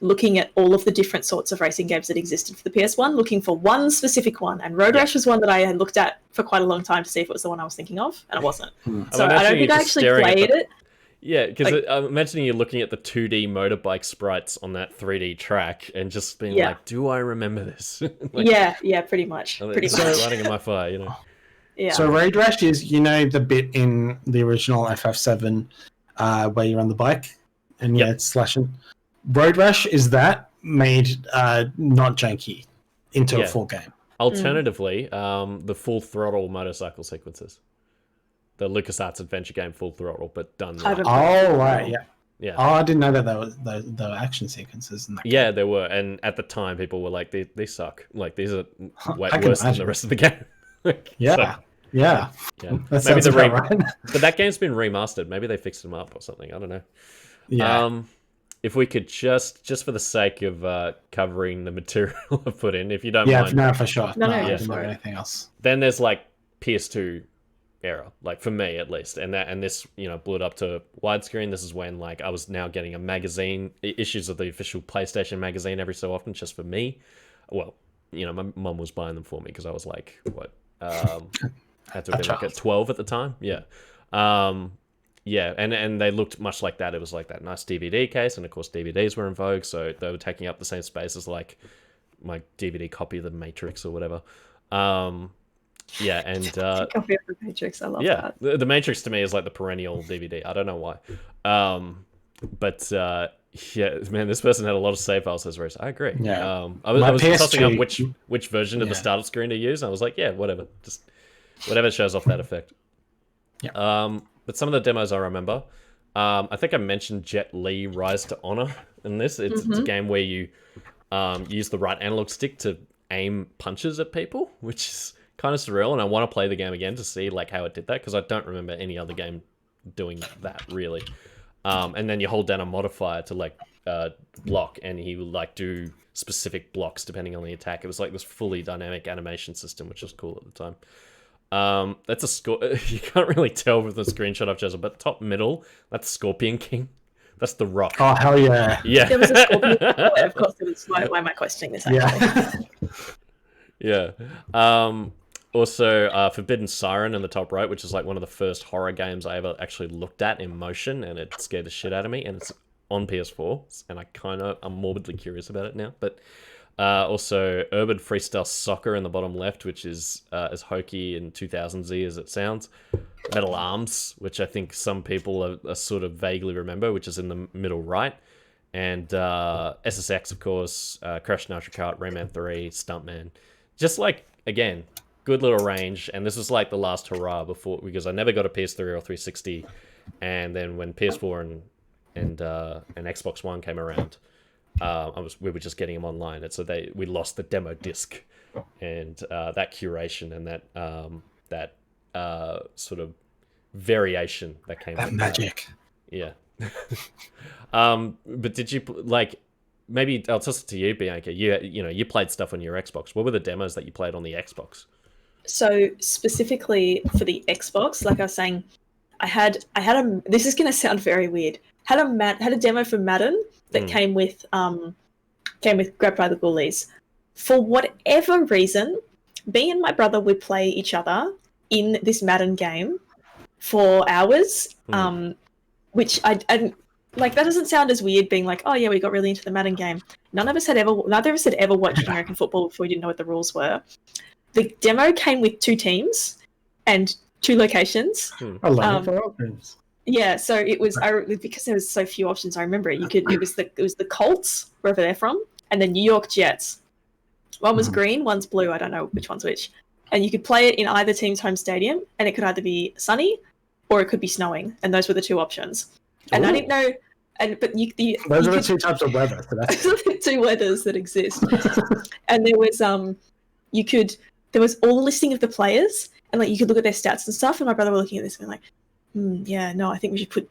looking at all of the different sorts of racing games that existed for the PS1, looking for one specific one. And Road Rash was one that I had looked at for quite a long time to see if it was the one I was thinking of, and it wasn't. So I don't think I actually played it. Yeah, because I'm imagining you looking at the 2D motorbike sprites on that 3D track and just being like, do I remember this? Yeah, pretty much. It's lighting in my fire, you know. Yeah. So Road Rash is, the bit in the original FF7 where you're on the bike and it's slashing. Road Rash is that made not janky into a full game. Alternatively, the full throttle motorcycle sequences. The LucasArts adventure game Full Throttle, but done right. Oh, right, yeah. Oh, I didn't know that there were action sequences in that game. Yeah, there were, and at the time people were like, these suck. Like, these are way worse than the rest of the game. Yeah. That sounds about right. But that game's been remastered. Maybe they fixed them up or something. I don't know. Yeah. If we could just for the sake of covering the material I put in, if you don't mind. Yeah, no, for sure. No, I didn't know anything else. Then there's like PS2 era, like for me at least, and this blew it up to widescreen. This is when I was now getting a magazine, issues of the official PlayStation magazine every so often, just for me. Well, my mum was buying them for me because I was like, what? I had to have been at 12 at the time. Yeah. And they looked much like that. It was like that nice DVD case, and of course DVDs were in vogue, so they were taking up the same space as like my DVD copy of The Matrix or whatever. Copy of The Matrix, I love that. The Matrix to me is like the perennial DVD. I don't know why. Yeah, man, this person had a lot of save file histories. I agree. Yeah. I was tossing up PSG which version of the startup screen to use. And I was like, yeah, whatever, just whatever shows off that effect. Yeah. But some of the demos I remember, I think I mentioned Jet Li Rise to Honor in this. It's a game where you use the right analog stick to aim punches at people, which is kind of surreal. And I want to play the game again to see like how it did that, because I don't remember any other game doing that really. And then you hold down a modifier to like block, and he will like do specific blocks depending on the attack. It was like this fully dynamic animation system, which was cool at the time. That's a score. You can't really tell with the screenshot I've chosen, but top middle, that's Scorpion King. That's The Rock. Oh hell yeah! Yeah. There was a Scorpion. Of course, there was. Why am I questioning this? Actually, Yeah. Also, Forbidden Siren in the top right, which is like one of the first horror games I ever actually looked at in motion, and it scared the shit out of me. And it's on PS4, and I'm morbidly curious about it now. But also, Urban Freestyle Soccer in the bottom left, which is as hokey and 2000s-y as it sounds. Metal Arms, which I think some people are sort of vaguely remember, which is in the middle right. And SSX, of course, Crash Nitro Kart, Rayman 3, Stuntman. Just like, again, good little range. And this was like the last hurrah before, because I never got a PS3 or 360. And then when PS4 and Xbox One came around, we were just getting them online. And so we lost the demo disc and that curation and that sort of variation that came That with magic. Yeah. But did you like? Maybe I'll toss it to you, Bianca. You played stuff on your Xbox. What were the demos that you played on the Xbox? so specifically for the Xbox, like I was saying, I had a. This is going to sound very weird. Had a demo for Madden that came with Grabbed by the Ghoulies. For whatever reason, me and my brother would play each other in this Madden game for hours. Which I like. That doesn't sound as weird. Being like, oh yeah, we got really into the Madden game. Neither of us had ever watched American football before we didn't know what the rules were. The demo came with 2 teams and 2 locations. I love options. Yeah, so it was because there was so few options. I remember it. It was the Colts, wherever they're from, and the New York Jets. One was green, one's blue. I don't know which one's which. And you could play it in either team's home stadium, and it could either be sunny or it could be snowing, and those were the 2 options. And I didn't know. Those are the 2 types of weather. So that's the 2 weathers that exist. And there was there was all the listing of the players, and like you could look at their stats and stuff. And my brother were looking at this and like, yeah, no, I think we should put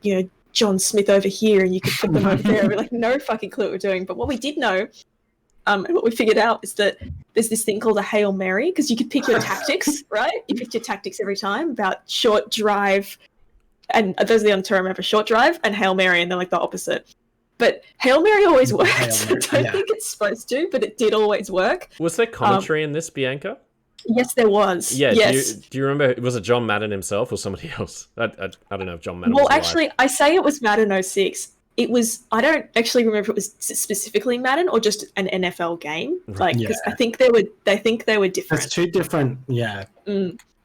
John Smith over here, and you could put them over there. We're like, no fucking clue what we're doing. But what we did know, and what we figured out, is that there's this thing called a Hail Mary, because you could pick your tactics, right? You picked your tactics every time about short drive, and those are the only 2 I remember: short drive and Hail Mary, and they're like the opposite. But Hail Mary always worked. I don't think it's supposed to, but it did always work. Was there commentary in this, Bianca? Yes, there was. Yeah. Yes. Do you remember? Was it John Madden himself or somebody else? I don't know if John Madden. Well, was alive. actually, I say it was Madden 06. It was. I don't actually remember if it was specifically Madden or just an NFL game. Like, because I think they were different. It's 2 different,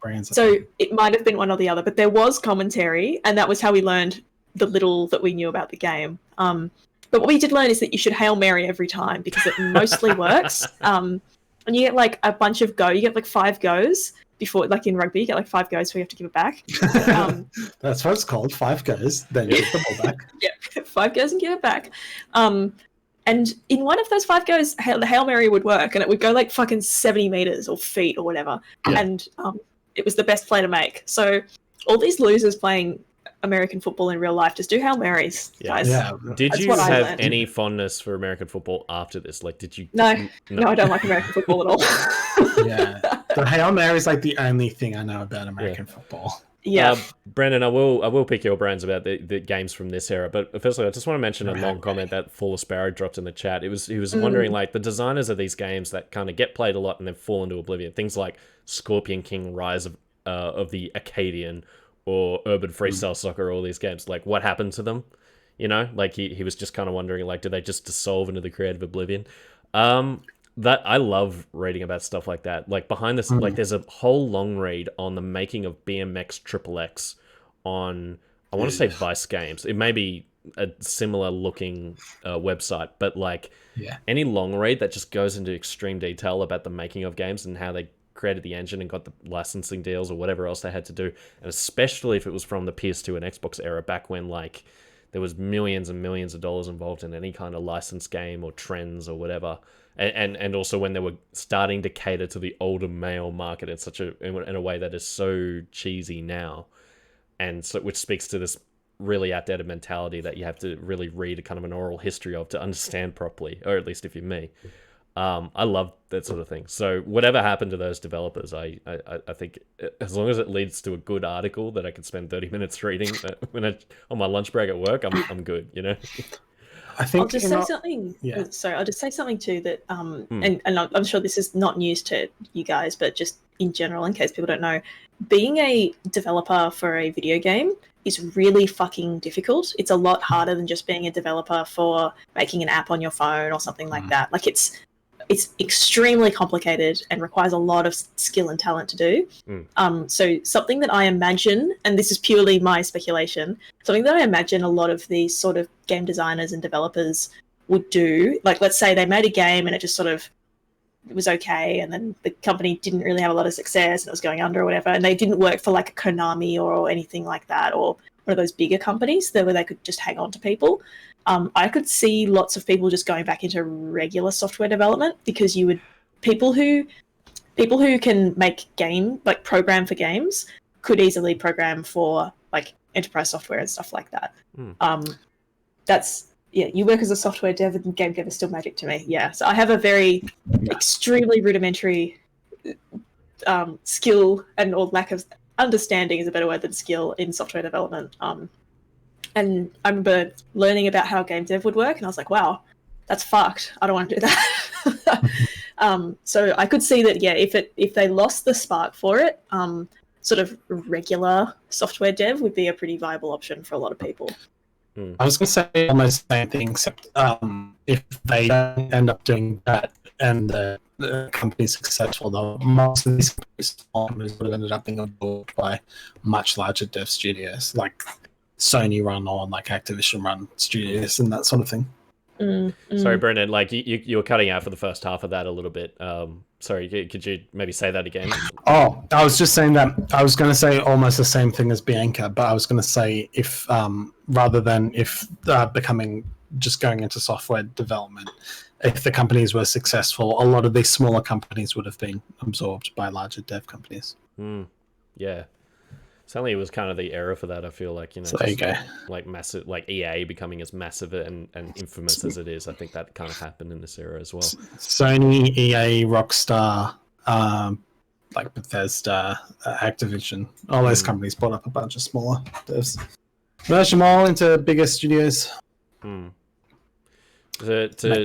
brands. So it might have been one or the other, but there was commentary, and that was how we learned the little that we knew about the game. But what we did learn is that you should Hail Mary every time, because it mostly works. And you get like a bunch of you get like 5 goes before, like in rugby, you get like 5 goes before you have to give it back. That's what it's called, 5 goes, then give the ball back. Yeah, 5 goes and give it back. And in one of those 5 goes, the Hail Mary would work, and it would go like fucking 70 meters or feet or whatever. Yeah. And it was the best play to make. So all these losers playing American football in real life just do Hail Marys, guys. Yeah. Did you have any fondness for American football after this? Like, did you? No, I don't like American football at all. Yeah, the Hail Mary is like the only thing I know about American football. Yeah, Brendon, I will pick your brains about the games from this era. But firstly, I just want to mention a long comment that Fuller Sparrow dropped in the chat. He was wondering, like, the designers of these games that kind of get played a lot and then fall into oblivion. Things like Scorpion King, Rise of the Acadian, or Urban Freestyle Soccer, all these games. Like, what happened to them? Like he was just kind of wondering, like, did they just dissolve into the creative oblivion? That I love reading about stuff like that. Like behind this, like there's a whole long read on the making of BMX XXX on I want to say Vice Games. It may be a similar looking website, but like any long read that just goes into extreme detail about the making of games and how they created the engine and got the licensing deals or whatever else they had to do, and especially if it was from the PS2 and Xbox era, back when like there was millions and millions of dollars involved in any kind of licensed game or trends or whatever, and also when they were starting to cater to the older male market in a way that is so cheesy now, and so which speaks to this really outdated mentality that you have to really read a kind of an oral history of to understand properly, or at least if you're me. I love that sort of thing. So whatever happened to those developers, I think as long as it leads to a good article that I can spend 30 minutes reading on my lunch break at work, I'm good, you know? I think I'll just say something. Yeah. Sorry, I'll just say something too that, and I'm sure this is not news to you guys, but just in general, in case people don't know, being a developer for a video game is really fucking difficult. It's a lot harder than just being a developer for making an app on your phone or something like that. Like it's extremely complicated and requires a lot of skill and talent to do. So something that I imagine, and this is purely my speculation, something that I imagine a lot of these sort of game designers and developers would do, like let's say they made a game and it just sort of it was okay, and then the company didn't really have a lot of success and it was going under or whatever, and they didn't work for like a Konami or anything like that, or one of those bigger companies where they could just hang on to people. I could see lots of people just going back into regular software development, because people who can make program for games could easily program for like enterprise software and stuff like that. You work as a software dev and game dev is still magic to me. Yeah, so I have a very extremely rudimentary skill or lack of understanding is a better word than skill in software development. And I remember learning about how game dev would work, and I was like, wow, that's fucked. I don't want to do that. So I could see that, if they lost the spark for it, sort of regular software dev would be a pretty viable option for a lot of people. I was going to say almost the same thing, except if they don't end up doing that and the company's successful, though, most of these companies would have ended up being absorbed by much larger dev studios, like Sony run or like Activision run studios and that sort of thing. Sorry, Brendon, like you were cutting out for the first half of that a little bit. Sorry, could you maybe say that again? Oh, I was just saying that I was going to say almost the same thing as Bianca, but I was going to say if rather than if going into software development, if the companies were successful, a lot of these smaller companies would have been absorbed by larger dev companies. Yeah. Certainly, it was kind of the era for that. I feel like, so there you go. Like massive, like EA becoming as massive and infamous as it is. I think that kind of happened in this era as well. Sony, EA, Rockstar, like Bethesda, Activision, all those companies bought up a bunch of smaller devs, merged them all into bigger studios. To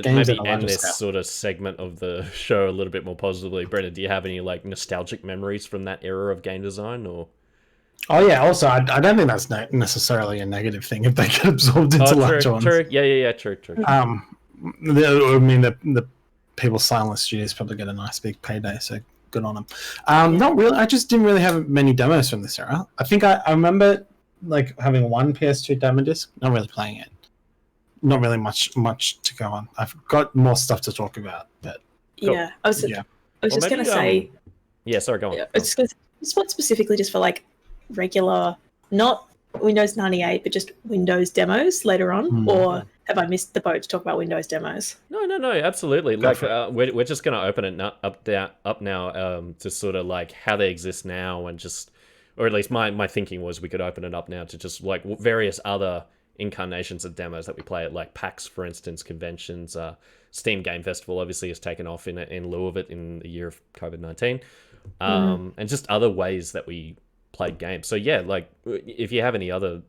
maybe end this sort of segment of the show a little bit more positively, Brendon, do you have any like nostalgic memories from that era of game design, or? Oh yeah. Also, I don't think that's necessarily a negative thing if they get absorbed into larger ones. True. Yeah. True. I mean, the people silent studios probably get a nice big payday, so good on them. Not really. I just didn't really have many demos from this era. I think I remember like having one PS2 demo disc, not really playing it. Not really much to go on. I've got more stuff to talk about, but yeah, I was just gonna say. Yeah, sorry, go on. Yeah, it's not specifically just for like regular, not Windows 98, but just Windows demos later on, or have I missed the boat to talk about Windows demos? No, absolutely. Like we're just going to open it up now to sort of like how they exist now, and just, or at least my thinking was we could open it up now to just like various other incarnations of demos that we play at like PAX, for instance, conventions. Steam Game Festival obviously has taken off in lieu of it in the year of COVID-19, and just other ways that we played games. So yeah, like if you have any other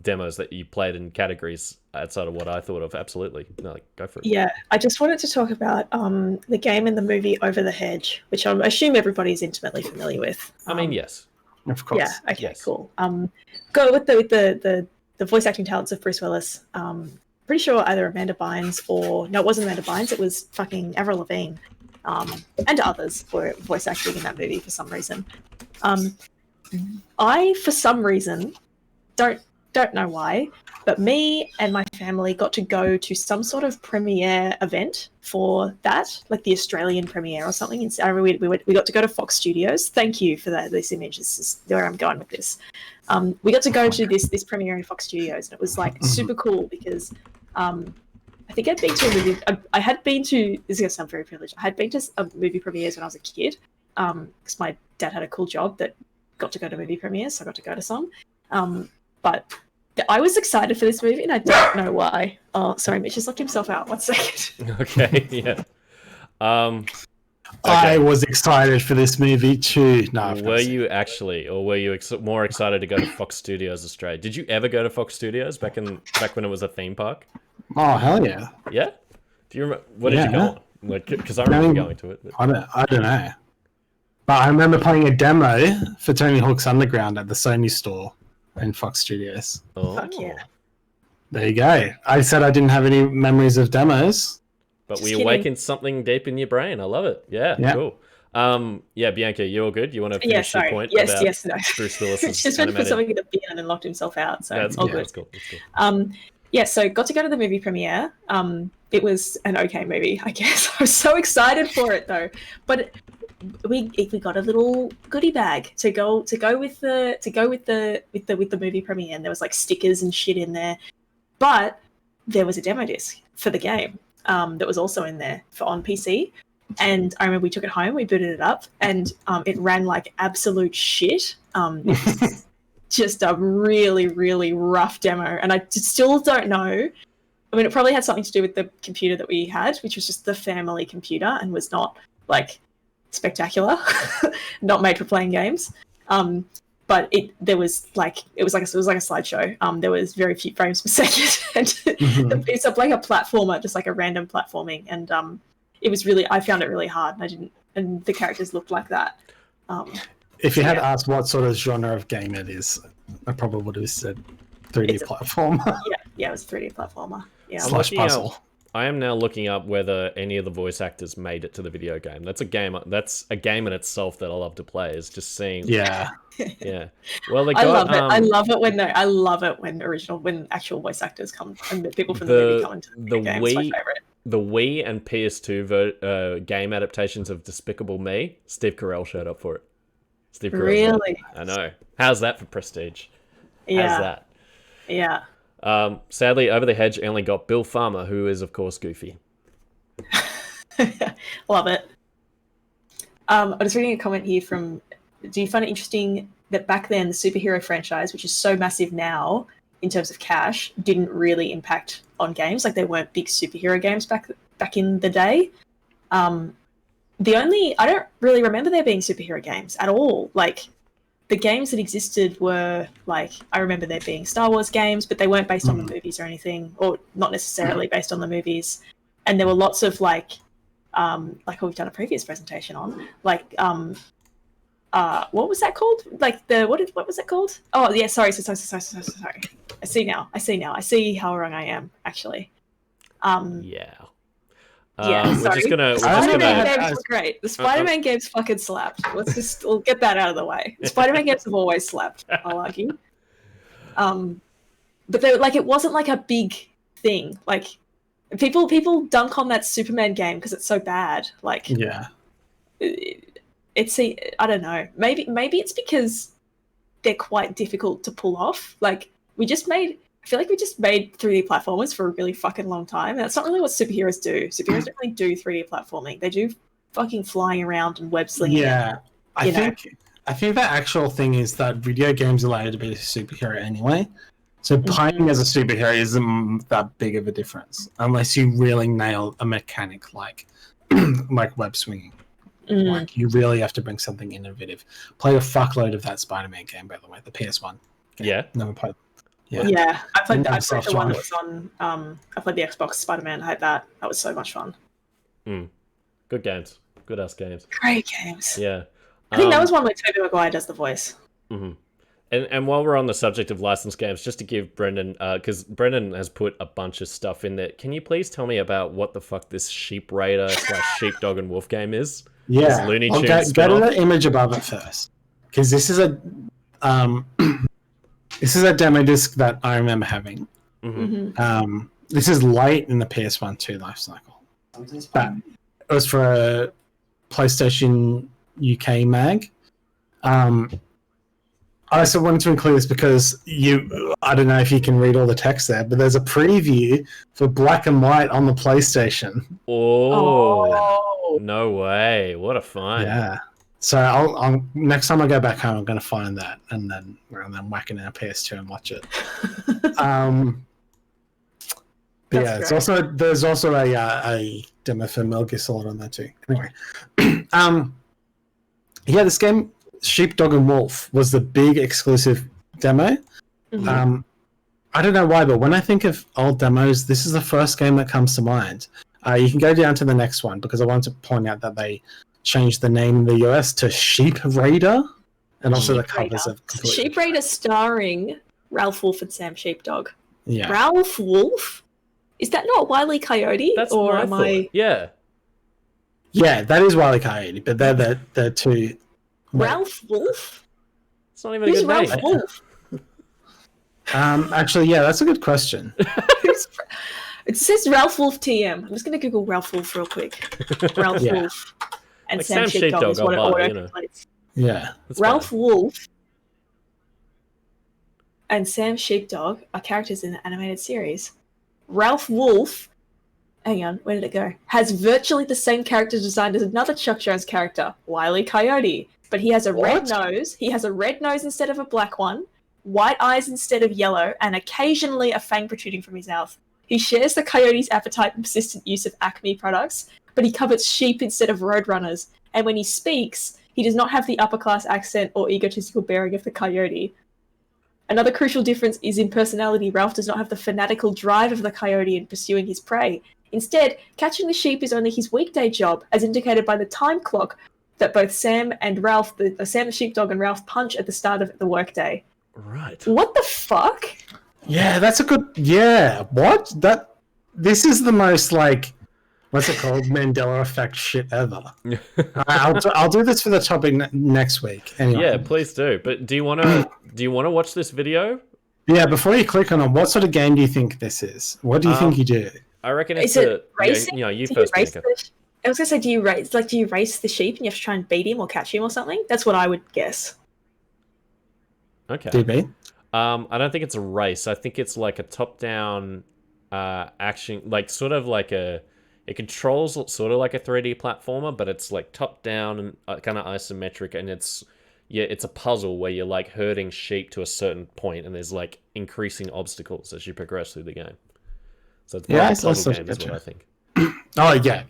demos that you played in categories outside of what I thought of, absolutely, like go for it. Yeah, I just wanted to talk about the game and the movie Over the Hedge, which I assume everybody's intimately familiar with. I mean, yes, of course. Yeah. Okay. Yes. Cool. Go with the voice acting talents of Bruce Willis. Pretty sure either Amanda Bynes it wasn't Amanda Bynes. It was fucking Avril Lavigne, and others were voice acting in that movie for some reason. I, for some reason, don't don't know why, but me and my family got to go to some sort of premiere event for that, like the Australian premiere or something. And I remember we got to go to Fox Studios. Thank you for that. This image is where I'm going with this. We got to go to this premiere in Fox Studios, and it was like super cool because I think I'd been to a movie. I had been to. This is gonna sound very privileged. I had been to a movie premieres when I was a kid, because my dad had a cool job that got to go to movie premieres, so I got to go to some. But I was excited for this movie, and I don't know why. Oh, sorry, Mitch has locked himself out. 1 second. Okay, yeah. Okay. I was excited for this movie too. No, were you actually, or were you more excited to go to Fox Studios Australia? Did you ever go to Fox Studios back when it was a theme park? Oh hell yeah! Yeah. Do you remember? What did you go on? Like, because I remember going to it. But... I don't know. But I remember playing a demo for Tony Hawk's Underground at the Sony store in Fox Studios. Oh. Fuck yeah. There you go. I said I didn't have any memories of demos. But we awakened something deep in your brain. I love it. Yeah, cool. Yeah, Bianca, you all good? You want to finish your point about Bruce Willis's just went for something in the bin and then locked himself out. So that's all good. good. That's cool. Yeah, so got to go to the movie premiere. It was an okay movie, I guess. I was so excited for it though. But we got a little goodie bag to go with the movie premiere, and there was like stickers and shit in there. But there was a demo disc for the game that was also in there on PC. And I remember we took it home, we booted it up, and it ran like absolute shit. It was just a really, really rough demo. And I still don't know. I mean, it probably had something to do with the computer that we had, which was just the family computer and was not like spectacular, not made for playing games. But it was like a slideshow. There was very few frames per second, and it's like a platformer, just like a random platforming. And it was really, I found it really hard, and the characters looked like that. If you had asked what sort of genre of game it is, I probably would have said 3D platformer. Yeah, it was a 3D platformer. Yeah, slash puzzle. I am now looking up whether any of the voice actors made it to the video game. That's a game. That's a game in itself that I love to play. Is just seeing. Yeah. Yeah. Well, they I got, love it. I love it when actual voice actors come and people from the movie come into the game. It's my favorite. The Wii and PS2 game adaptations of Despicable Me, Steve Carell showed up for it. Steve Carell. Really? I know. How's that for prestige? Yeah. How's that? Yeah. Sadly, Over the Hedge only got Bill Farmer, who is, of course, Goofy. Love it. I was reading a comment here from, do you find it interesting that back then the superhero franchise, which is so massive now in terms of cash, didn't really impact on games? Like, they weren't big superhero games back in the day. I don't really remember there being superhero games at all. Like, the games that existed were, like, I remember there being Star Wars games, but they weren't based on the movies or anything, or not necessarily based on the movies. And there were lots of, like what we've done a previous presentation on, like, what was that called? Like, what was that called? Oh, yeah, sorry. I see now. I see how wrong I am, actually. Yeah. We're just gonna. Spider-Man games were great. The Spider-Man games fucking slapped. We'll get that out of the way. The Spider-Man games have always slapped, I'll argue. But they it wasn't like a big thing. Like, people dunk on that Superman game because it's so bad. Like, yeah, I don't know. Maybe it's because they're quite difficult to pull off. Like, I feel like we just made 3D platformers for a really fucking long time. And that's not really what superheroes do. Superheroes don't really do 3D platforming. They do fucking flying around and web slinging. Yeah, I think the actual thing is that video games allow you to be a superhero anyway. So playing as a superhero isn't that big of a difference unless you really nail a mechanic like web swinging. Like, you really have to bring something innovative. Played a fuckload of that Spider-Man game, by the way, the PS1 game. Yeah. Never played. Yeah, I played the one that was on. I played the Xbox Spider-Man. I had that. That was so much fun. Good games. Good ass games. Great games. Yeah. I think that was one where Tobey Maguire does the voice. Mm-hmm. And while we're on the subject of licensed games, just to give Brendon, because Brendon has put a bunch of stuff in there. Can you please tell me about what the fuck this Sheep Raider / Sheepdog and Wolf game is? Yeah. Looney Tunes go to the image above it first, because this is a This is a demo disc that I remember having. Mm-hmm. This is late in the PS1 2 life cycle. But it was for a PlayStation UK mag. I also wanted to include this because I don't know if you can read all the text there, but there's a preview for Black and White on the PlayStation. Oh, no way. What a find. Yeah. So I'll next time I go back home, I'm going to find that and then whack it in a PS2 and watch it. But yeah, there's also a demo for Metal Gear Solid on that too. Anyway, yeah, this game Sheepdog and Wolf was the big exclusive demo. I don't know why, but when I think of old demos, this is the first game that comes to mind. You can go down to the next one because I want to point out that they changed the name in the US to Sheep Raider, and also the covers of Sheep Raider starring Ralph Wolf and Sam Sheepdog. Yeah, Ralph Wolf. Is that not Wile E. Coyote? That's or what I am thought. I? Yeah, that is Wile E. Coyote, but they're the two. Ralph Wolf. It's not even a Who's good Ralph name. Wolf? Actually, yeah, that's a good question. It says Ralph Wolf TM. I'm just going to Google Ralph Wolf real quick. Ralph Wolf and Like Sam Sheepdog is what it auto-completes. Yeah, Ralph Wolf and Sam Sheepdog are characters in the animated series. Ralph Wolf, hang on, where did it go? Has virtually the same character design as another Chuck Jones character, Wile E. Coyote. But he has a red nose. He has a red nose instead of a black one, white eyes instead of yellow, and occasionally a fang protruding from his mouth. He shares the coyote's appetite and persistent use of Acme products, but he covets sheep instead of roadrunners. And when he speaks, he does not have the upper-class accent or egotistical bearing of the coyote. Another crucial difference is in personality. Ralph does not have the fanatical drive of the coyote in pursuing his prey. Instead, catching the sheep is only his weekday job, as indicated by the time clock that both Sam and Ralph, Sam the sheepdog and Ralph punch at the start of the workday. Right. What the fuck? Yeah, that's a good. Yeah, what? This is the most like, what's it called? Mandela effect shit ever. I'll do this for the topic next week. Anyway. Yeah, please do. But do you want to watch this video? Yeah, before you click on it, what sort of game do you think this is? What do you think you do? I reckon Is it's it racing? you Do first, race Bianca. I was gonna say, do you race the sheep and you have to try and beat him or catch him or something? That's what I would guess. Okay. DB? I don't think it's a race. I think it's like a top-down action, like sort of like it controls sort of like a 3D platformer, but it's like top-down and kind of isometric, and it's a puzzle where you're like herding sheep to a certain point, and there's like increasing obstacles as you progress through the game. So it's more of a puzzle game, is what I think. Oh yeah.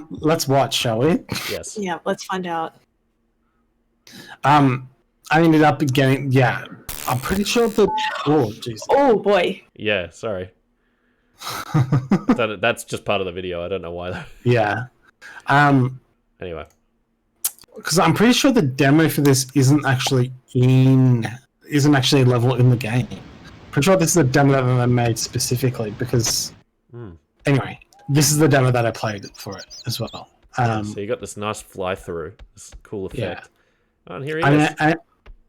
Let's watch, shall we? Yes. Yeah, let's find out. I ended up getting. Yeah, I'm pretty sure the. Oh jeez. Oh boy. Yeah. Sorry. That's just part of the video. I don't know why though. Yeah. Anyway. Because I'm pretty sure the demo for this isn't actually a level in the game. Pretty sure this is a demo that they made specifically because. Anyway, this is the demo that I played for it as well. So you got this nice fly through, this cool effect. Yeah. Oh, and here he is.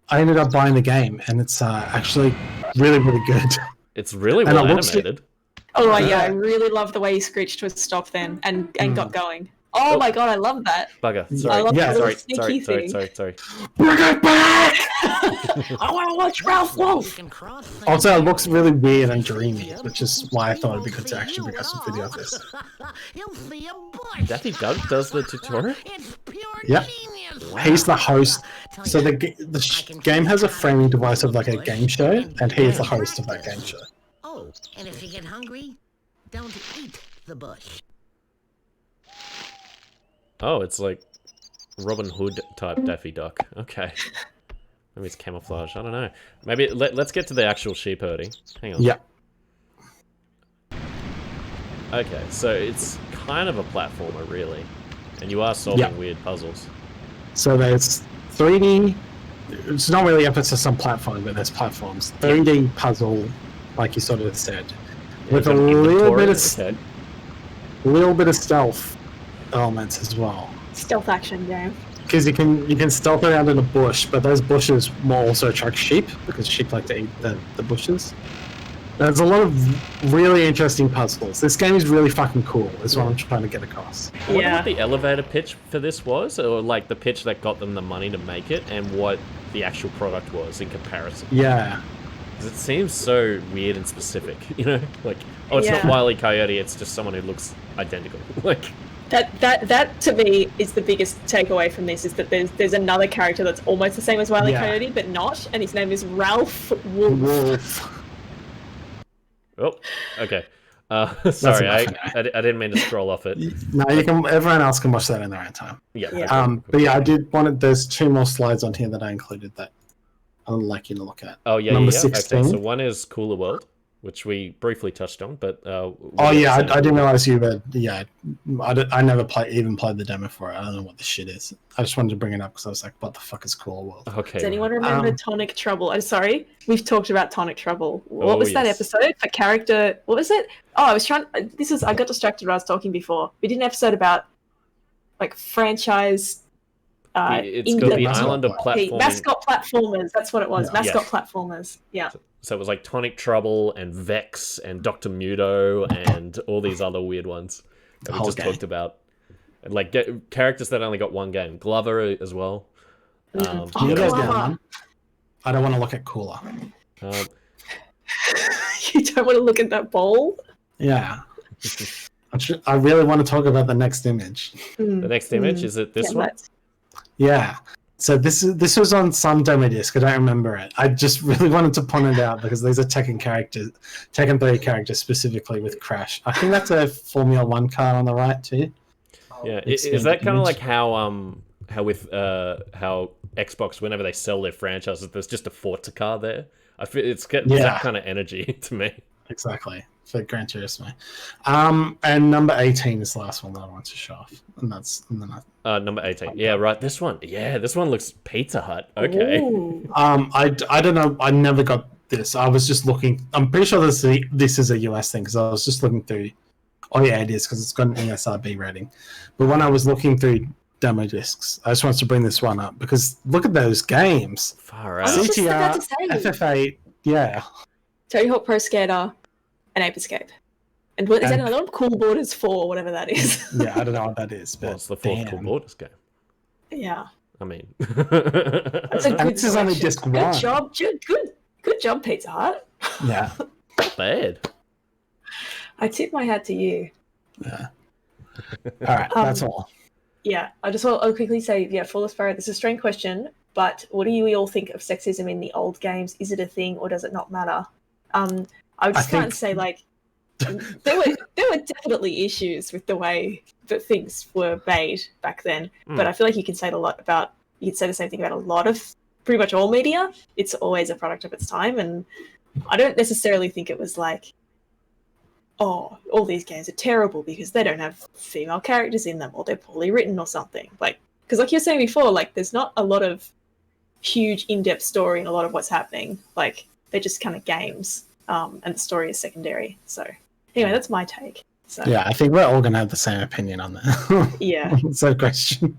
I ended up buying the game, and it's actually really, really good. It's really well animated. Oh yeah, I really love the way he screeched to a stop then and got going. Oh my god, I love that. Bugger. I Sorry. love Yeah. that little sneaky thing. Sorry. Bring it back! I want to watch Ralph Wolf. Also, it looks really weird and dreamy, which is why I thought it'd be good to actually bring us some video of this. Daffy Duck does the tutorial? Yep. He's the host. So the game has a framing device of like a game show, and he's the host of that game show. Oh, and if you get hungry, don't eat the bush. Oh, it's like Robin Hood type Daffy Duck. Okay. Maybe it's camouflage. I don't know. Maybe let's get to the actual sheep herding. Hang on. Yeah. Okay, so it's kind of a platformer, really. And you are solving weird puzzles. So there's 3D. It's not really emphasis on platforming, but there's platforms. 3D puzzle, like you sort of said, with a little bit of stealth elements as well. Stealth action game. because you can stealth around in a bush, but those bushes will also attract sheep because sheep like to eat the bushes. There's a lot of really interesting puzzles. This game is really fucking cool. Is what I'm trying to get across. I wonder what the elevator pitch for this was, or like the pitch that got them the money to make it, and what the actual product was in comparison. Yeah. Because it seems so weird and specific, you know? Like, oh, it's not Wile E. Coyote, it's just someone who looks identical. Like, that to me is the biggest takeaway from this, is that there's another character that's almost the same as Wile E. Coyote, but not, and his name is Ralph Wolf. Oh, okay. Sorry, I didn't mean to scroll off it. No, you can. Everyone else can watch that in their own time. Yeah. But yeah, I did wanted. There's 2 more slides on here that I included that I'd like you to look at. Oh yeah, Number yeah. 16. Okay, so one is Cooler World, which we briefly touched on, but I didn't realize you were. Yeah, I never even played the demo for it. I don't know what this shit is. I just wanted to bring it up because I was like, "What the fuck is Cooler World?" Okay. Does anyone remember Tonic Trouble? I'm sorry, we've talked about Tonic Trouble. What was that episode for character? What was it? Oh, I was trying. I got distracted when I was talking before. We did an episode about like franchise. It's got the island of platforming. Mascot platformers. That's what it was. Mascot platformers. Yeah. So it was like Tonic Trouble and Vex and Dr. Muto and all these other weird ones that we just talked about. And like characters that only got one game. Glover as well. I don't want to look at Cooler. You don't want to look at that bowl? Yeah. I really want to talk about the next image. The next image, is it this one? Yeah. So this was on some demo disc. I don't remember it. I just really wanted to point it out because these are Tekken 3 characters specifically with Crash. I think that's a Formula 1 car on the right too. Yeah. Is that kind of like how Xbox, whenever they sell their franchises, there's just a Forza car there? I feel it's that kind of energy to me. Exactly. For Gran Turismo. And number 18 is the last one that I want to show off. And number 18. Yeah, right. This one. Yeah, this one looks Pizza Hut. Okay. I don't know. I never got this. I was just looking. I'm pretty sure this is a US thing because I was just looking through. Oh yeah, it is because it's got an ESRB rating. But when I was looking through demo discs, I just wanted to bring this one up because look at those games. Far out. CTR, FF8, yeah. Tony Hawk Pro Skater and Ape Escape. And is that another one? Cool Borders 4, whatever that is. Yeah, I don't know what that is. But it's the 4th Cool Borders game. Yeah. I mean, that's a good. This is only disc 1. Good job, good job, Pizza Hut. Yeah. Not bad. I tip my hat to you. Yeah. All right, that's all. Yeah, I'll quickly say, Flawless Sparrow, this is a strange question, but what do you all think of sexism in the old games? Is it a thing or does it not matter? I would just can't say, like, there were definitely issues with the way that things were made back then, but I feel like you can say the same thing about a lot of pretty much all media. It's always a product of its time, and I don't necessarily think it was like, oh, all these games are terrible because they don't have female characters in them or they're poorly written or something. Like, because like you were saying before, like there's not a lot of huge in-depth story in a lot of what's happening. Like they're just kind of games, and the story is secondary. So anyway, that's my take. So yeah, I think we're all gonna have the same opinion on that. Yeah, it's a question.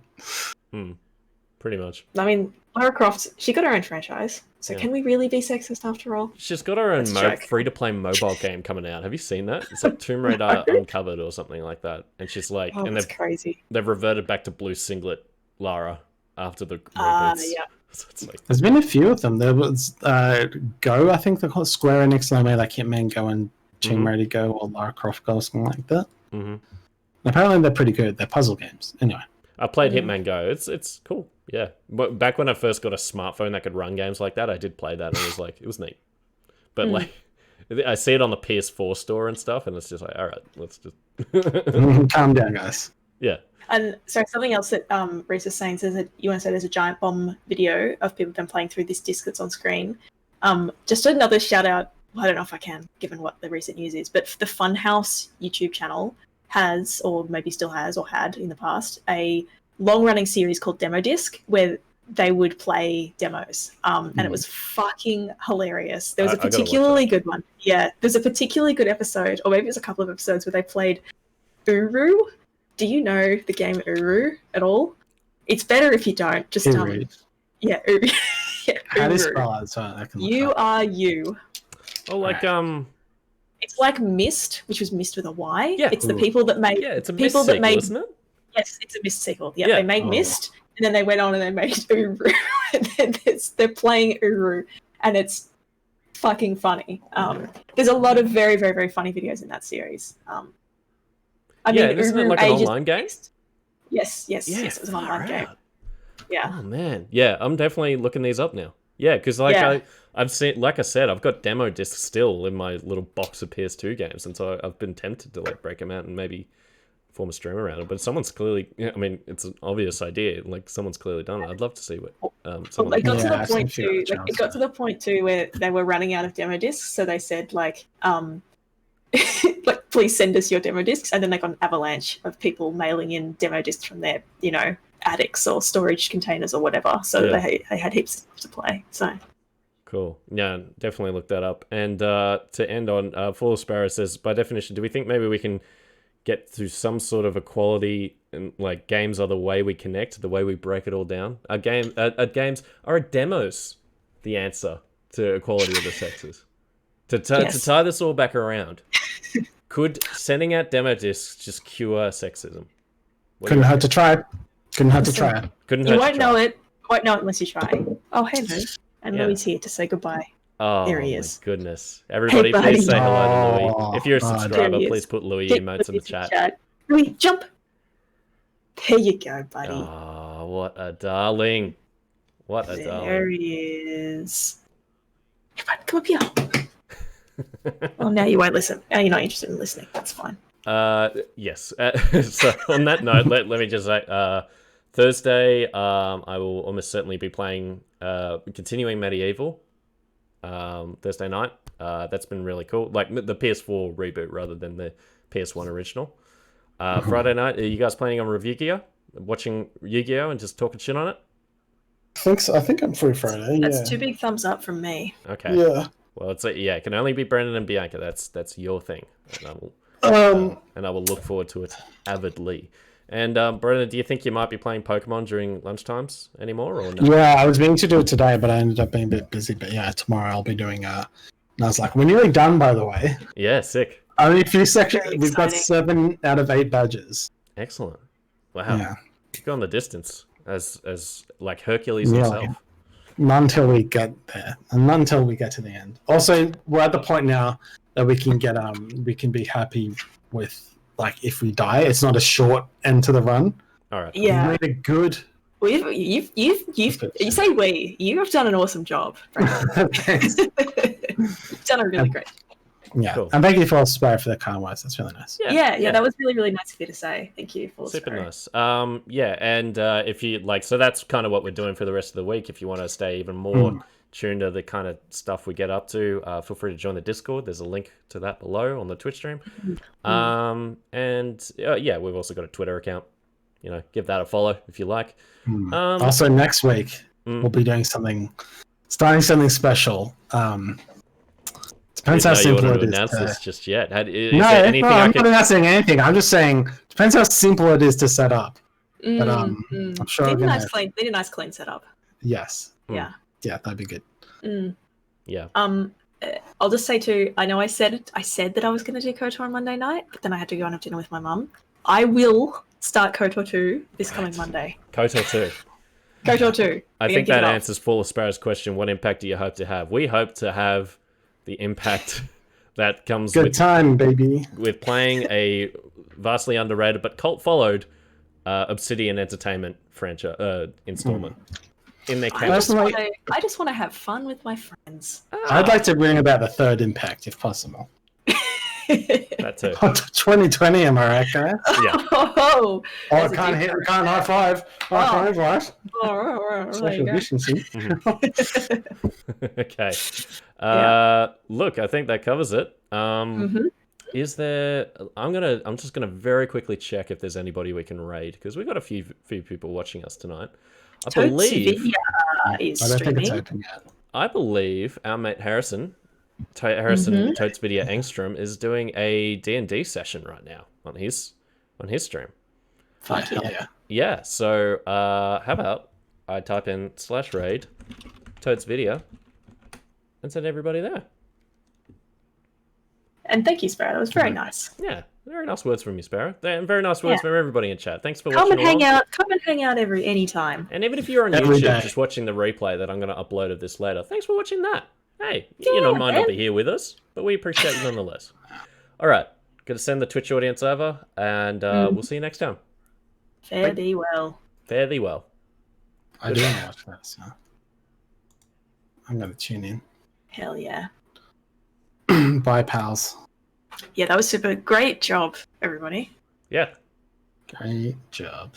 Pretty much. I mean, Lara Croft, she got her own franchise. So can we really be sexist after all? She's got her own free-to-play mobile game coming out. Have you seen that? It's like Tomb Raider Uncovered or something like that. And she's like, that's crazy. They've reverted back to blue singlet Lara after the reboots. Yeah. So it's like, there's been a few of them. There was Go, I think they're called Square Enix. They made like Hitman Go and Tomb Raider Go or Lara Croft Go or something like that. Apparently they're pretty good. They're puzzle games. Anyway. I played Hitman Go. It's cool. Yeah. But back when I first got a smartphone that could run games like that, I did play that and it was neat. But like I see it on the PS4 store and stuff and it's just like, all right, let's just calm down, guys. Yeah. And so something else that Reese is saying says that you want to say there's a giant bomb video of people then playing through this disc that's on screen. Just another shout out. Well, I don't know if I can, given what the recent news is, but the Funhouse YouTube channel has, or maybe still has, or had in the past, a long-running series called Demo Disc where they would play demos, and it was fucking hilarious. There was a particularly good one. Yeah, there's a particularly good episode, or maybe it was a couple of episodes where they played Uru. Do you know the game Uru at all? It's better if you don't. Just Uru. yeah, Uru. Yeah, How do you Uru. spell it? So I can look You up. are you. Oh, like It's like Myst, which was Myst with a Y. Yeah. It's the people that made. yeah, it's a people Myst that sequel, made. isn't it? Yes, it's a Myst sequel. Yeah, Yeah. they made Myst, and then they went on and they made Uru, and then they're playing Uru, and it's fucking funny. There's a lot of very, very, very funny videos in that series. I mean, isn't it Uru like an ages- online game? Yes, it was an online game. Yeah. Oh man, yeah, I'm definitely looking these up now. Yeah, because I've seen, like I said, I've got demo discs still in my little box of PS2 games, and so I've been tempted to like break them out and maybe form a stream around it. But someone's clearly, I mean, it's an obvious idea. Like someo's clearly done it. I'd love to see what. It got to the point too. Like, it got to the point too where they were running out of demo discs, so they said like, like, please send us your demo discs, and then they got an avalanche of people mailing in demo discs from their, attics or storage containers or whatever. So they had heaps to play. So cool. Yeah, definitely look that up. And to end on, Fall of Sparrow says, by definition, do we think maybe we can get to some sort of equality in like games are the way we connect, the way we break it all down? Are games are demos the answer to equality of the sexes? To tie this all back around, could sending out demo discs just cure sexism? Couldn't hurt to try. Couldn't hurt to try. You won't know it. You won't know it unless you try. Oh, hey, Lou. And Louie's here to say goodbye. Oh, there he is. My goodness. Everybody, Hey, please say hello to Louie. If you're a subscriber, there please put Louie emotes in the chat. Louie, jump. There you go, buddy. Oh, what a darling. What a darling. There he is. Come up here. Well, now you won't listen. Now you're not interested in listening. That's fine. Yes. So on that note, let me just say, Thursday, I will almost certainly be playing, continuing Medieval, Thursday night. That's been really cool. Like the PS4 reboot rather than the PS1 original. Friday night, are you guys planning on review gear? Watching Yu-Gi-Oh! And just talking shit on it? I think I'm free Friday. That's 2 big thumbs up from me. Okay. Yeah. Well, it can only be Brendon and Bianca. That's your thing, and I will look forward to it avidly. And Brendon, do you think you might be playing Pokemon during lunchtimes anymore, or no? Yeah, I was meaning to do it today, but I ended up being a bit busy. But yeah, tomorrow I'll be doing. And I was like, we're nearly done, by the way. Yeah, sick. Only a few sections. We've got 7 out of 8 badges. Excellent. Wow. Yeah. You've gone the distance as like Hercules himself. Not until we get there, and not until we get to the end. Also, we're at the point now that we can get we can be happy with, like, if we die, it's not a short end to the run. All right. Yeah. We've made it good. You've you say we. You have done an awesome job, Brendon. Thanks. You've done a really great. Yeah, Cool. and thank you for Spare for the kind words. That's really nice. Yeah, that was really, really nice of you to say. Thank you for Super nice. And if you like, so that's kind of what we're doing for the rest of the week. If you want to stay even more tuned to the kind of stuff we get up to, feel free to join the Discord. There's a link to that below on the Twitch stream. We've also got a Twitter account. Give that a follow if you like. Also, next week we'll be doing starting something special. Depends how simple it is. Announce this just yet. I'm not announcing anything. I'm just saying depends how simple it is to set up. But I'm sure. Need a nice clean setup. Yes. Yeah. Yeah, that'd be good. Yeah. I'll just say too. I know I said that I was going to do KOTOR on Monday night, but then I had to go and have dinner with my mum. I will start KOTOR 2 this coming Monday. KOTOR 2. KOTOR 2. I think that answers Fall of Sparrow's question. What impact do you hope to have? We hope to have the impact that comes with playing a vastly underrated but cult followed Obsidian Entertainment franchise installment in their campus. I just want to have fun with my friends. I'd like to bring about the third impact if possible. That too. 2020, am I right, guys? Yeah. I can't high five. High five, right? Social distancing. Okay. Look, I think that covers it. Is there? I'm just gonna very quickly check if there's anybody we can raid because we've got a few people watching us tonight. I believe is I don't think it's streaming. open yet. I believe our mate Harrison Totes Video Engstrom is doing a D&D session right now on his stream. Fuck hell yeah. yeah. Yeah, so how about I type in /raid Toad's video and send everybody there. And thank you, Sparrow. That was very nice. Yeah, very nice words from you, Sparrow. And very nice words from everybody in chat. Thanks for Come watching and hang along. out. Come and hang out anytime. And even if you're on Every YouTube day. just watching the replay that I'm going to upload of this later, thanks for watching that. Hey, you know, might not be here with us, but we appreciate you nonetheless. All right, going to send the Twitch audience over, and we'll see you next time. Fare thee well. Fare thee well. I do watch that, so I'm going to tune in. Hell yeah. Bye, pals. Yeah, that was super. Great job, everybody. Yeah. Great job.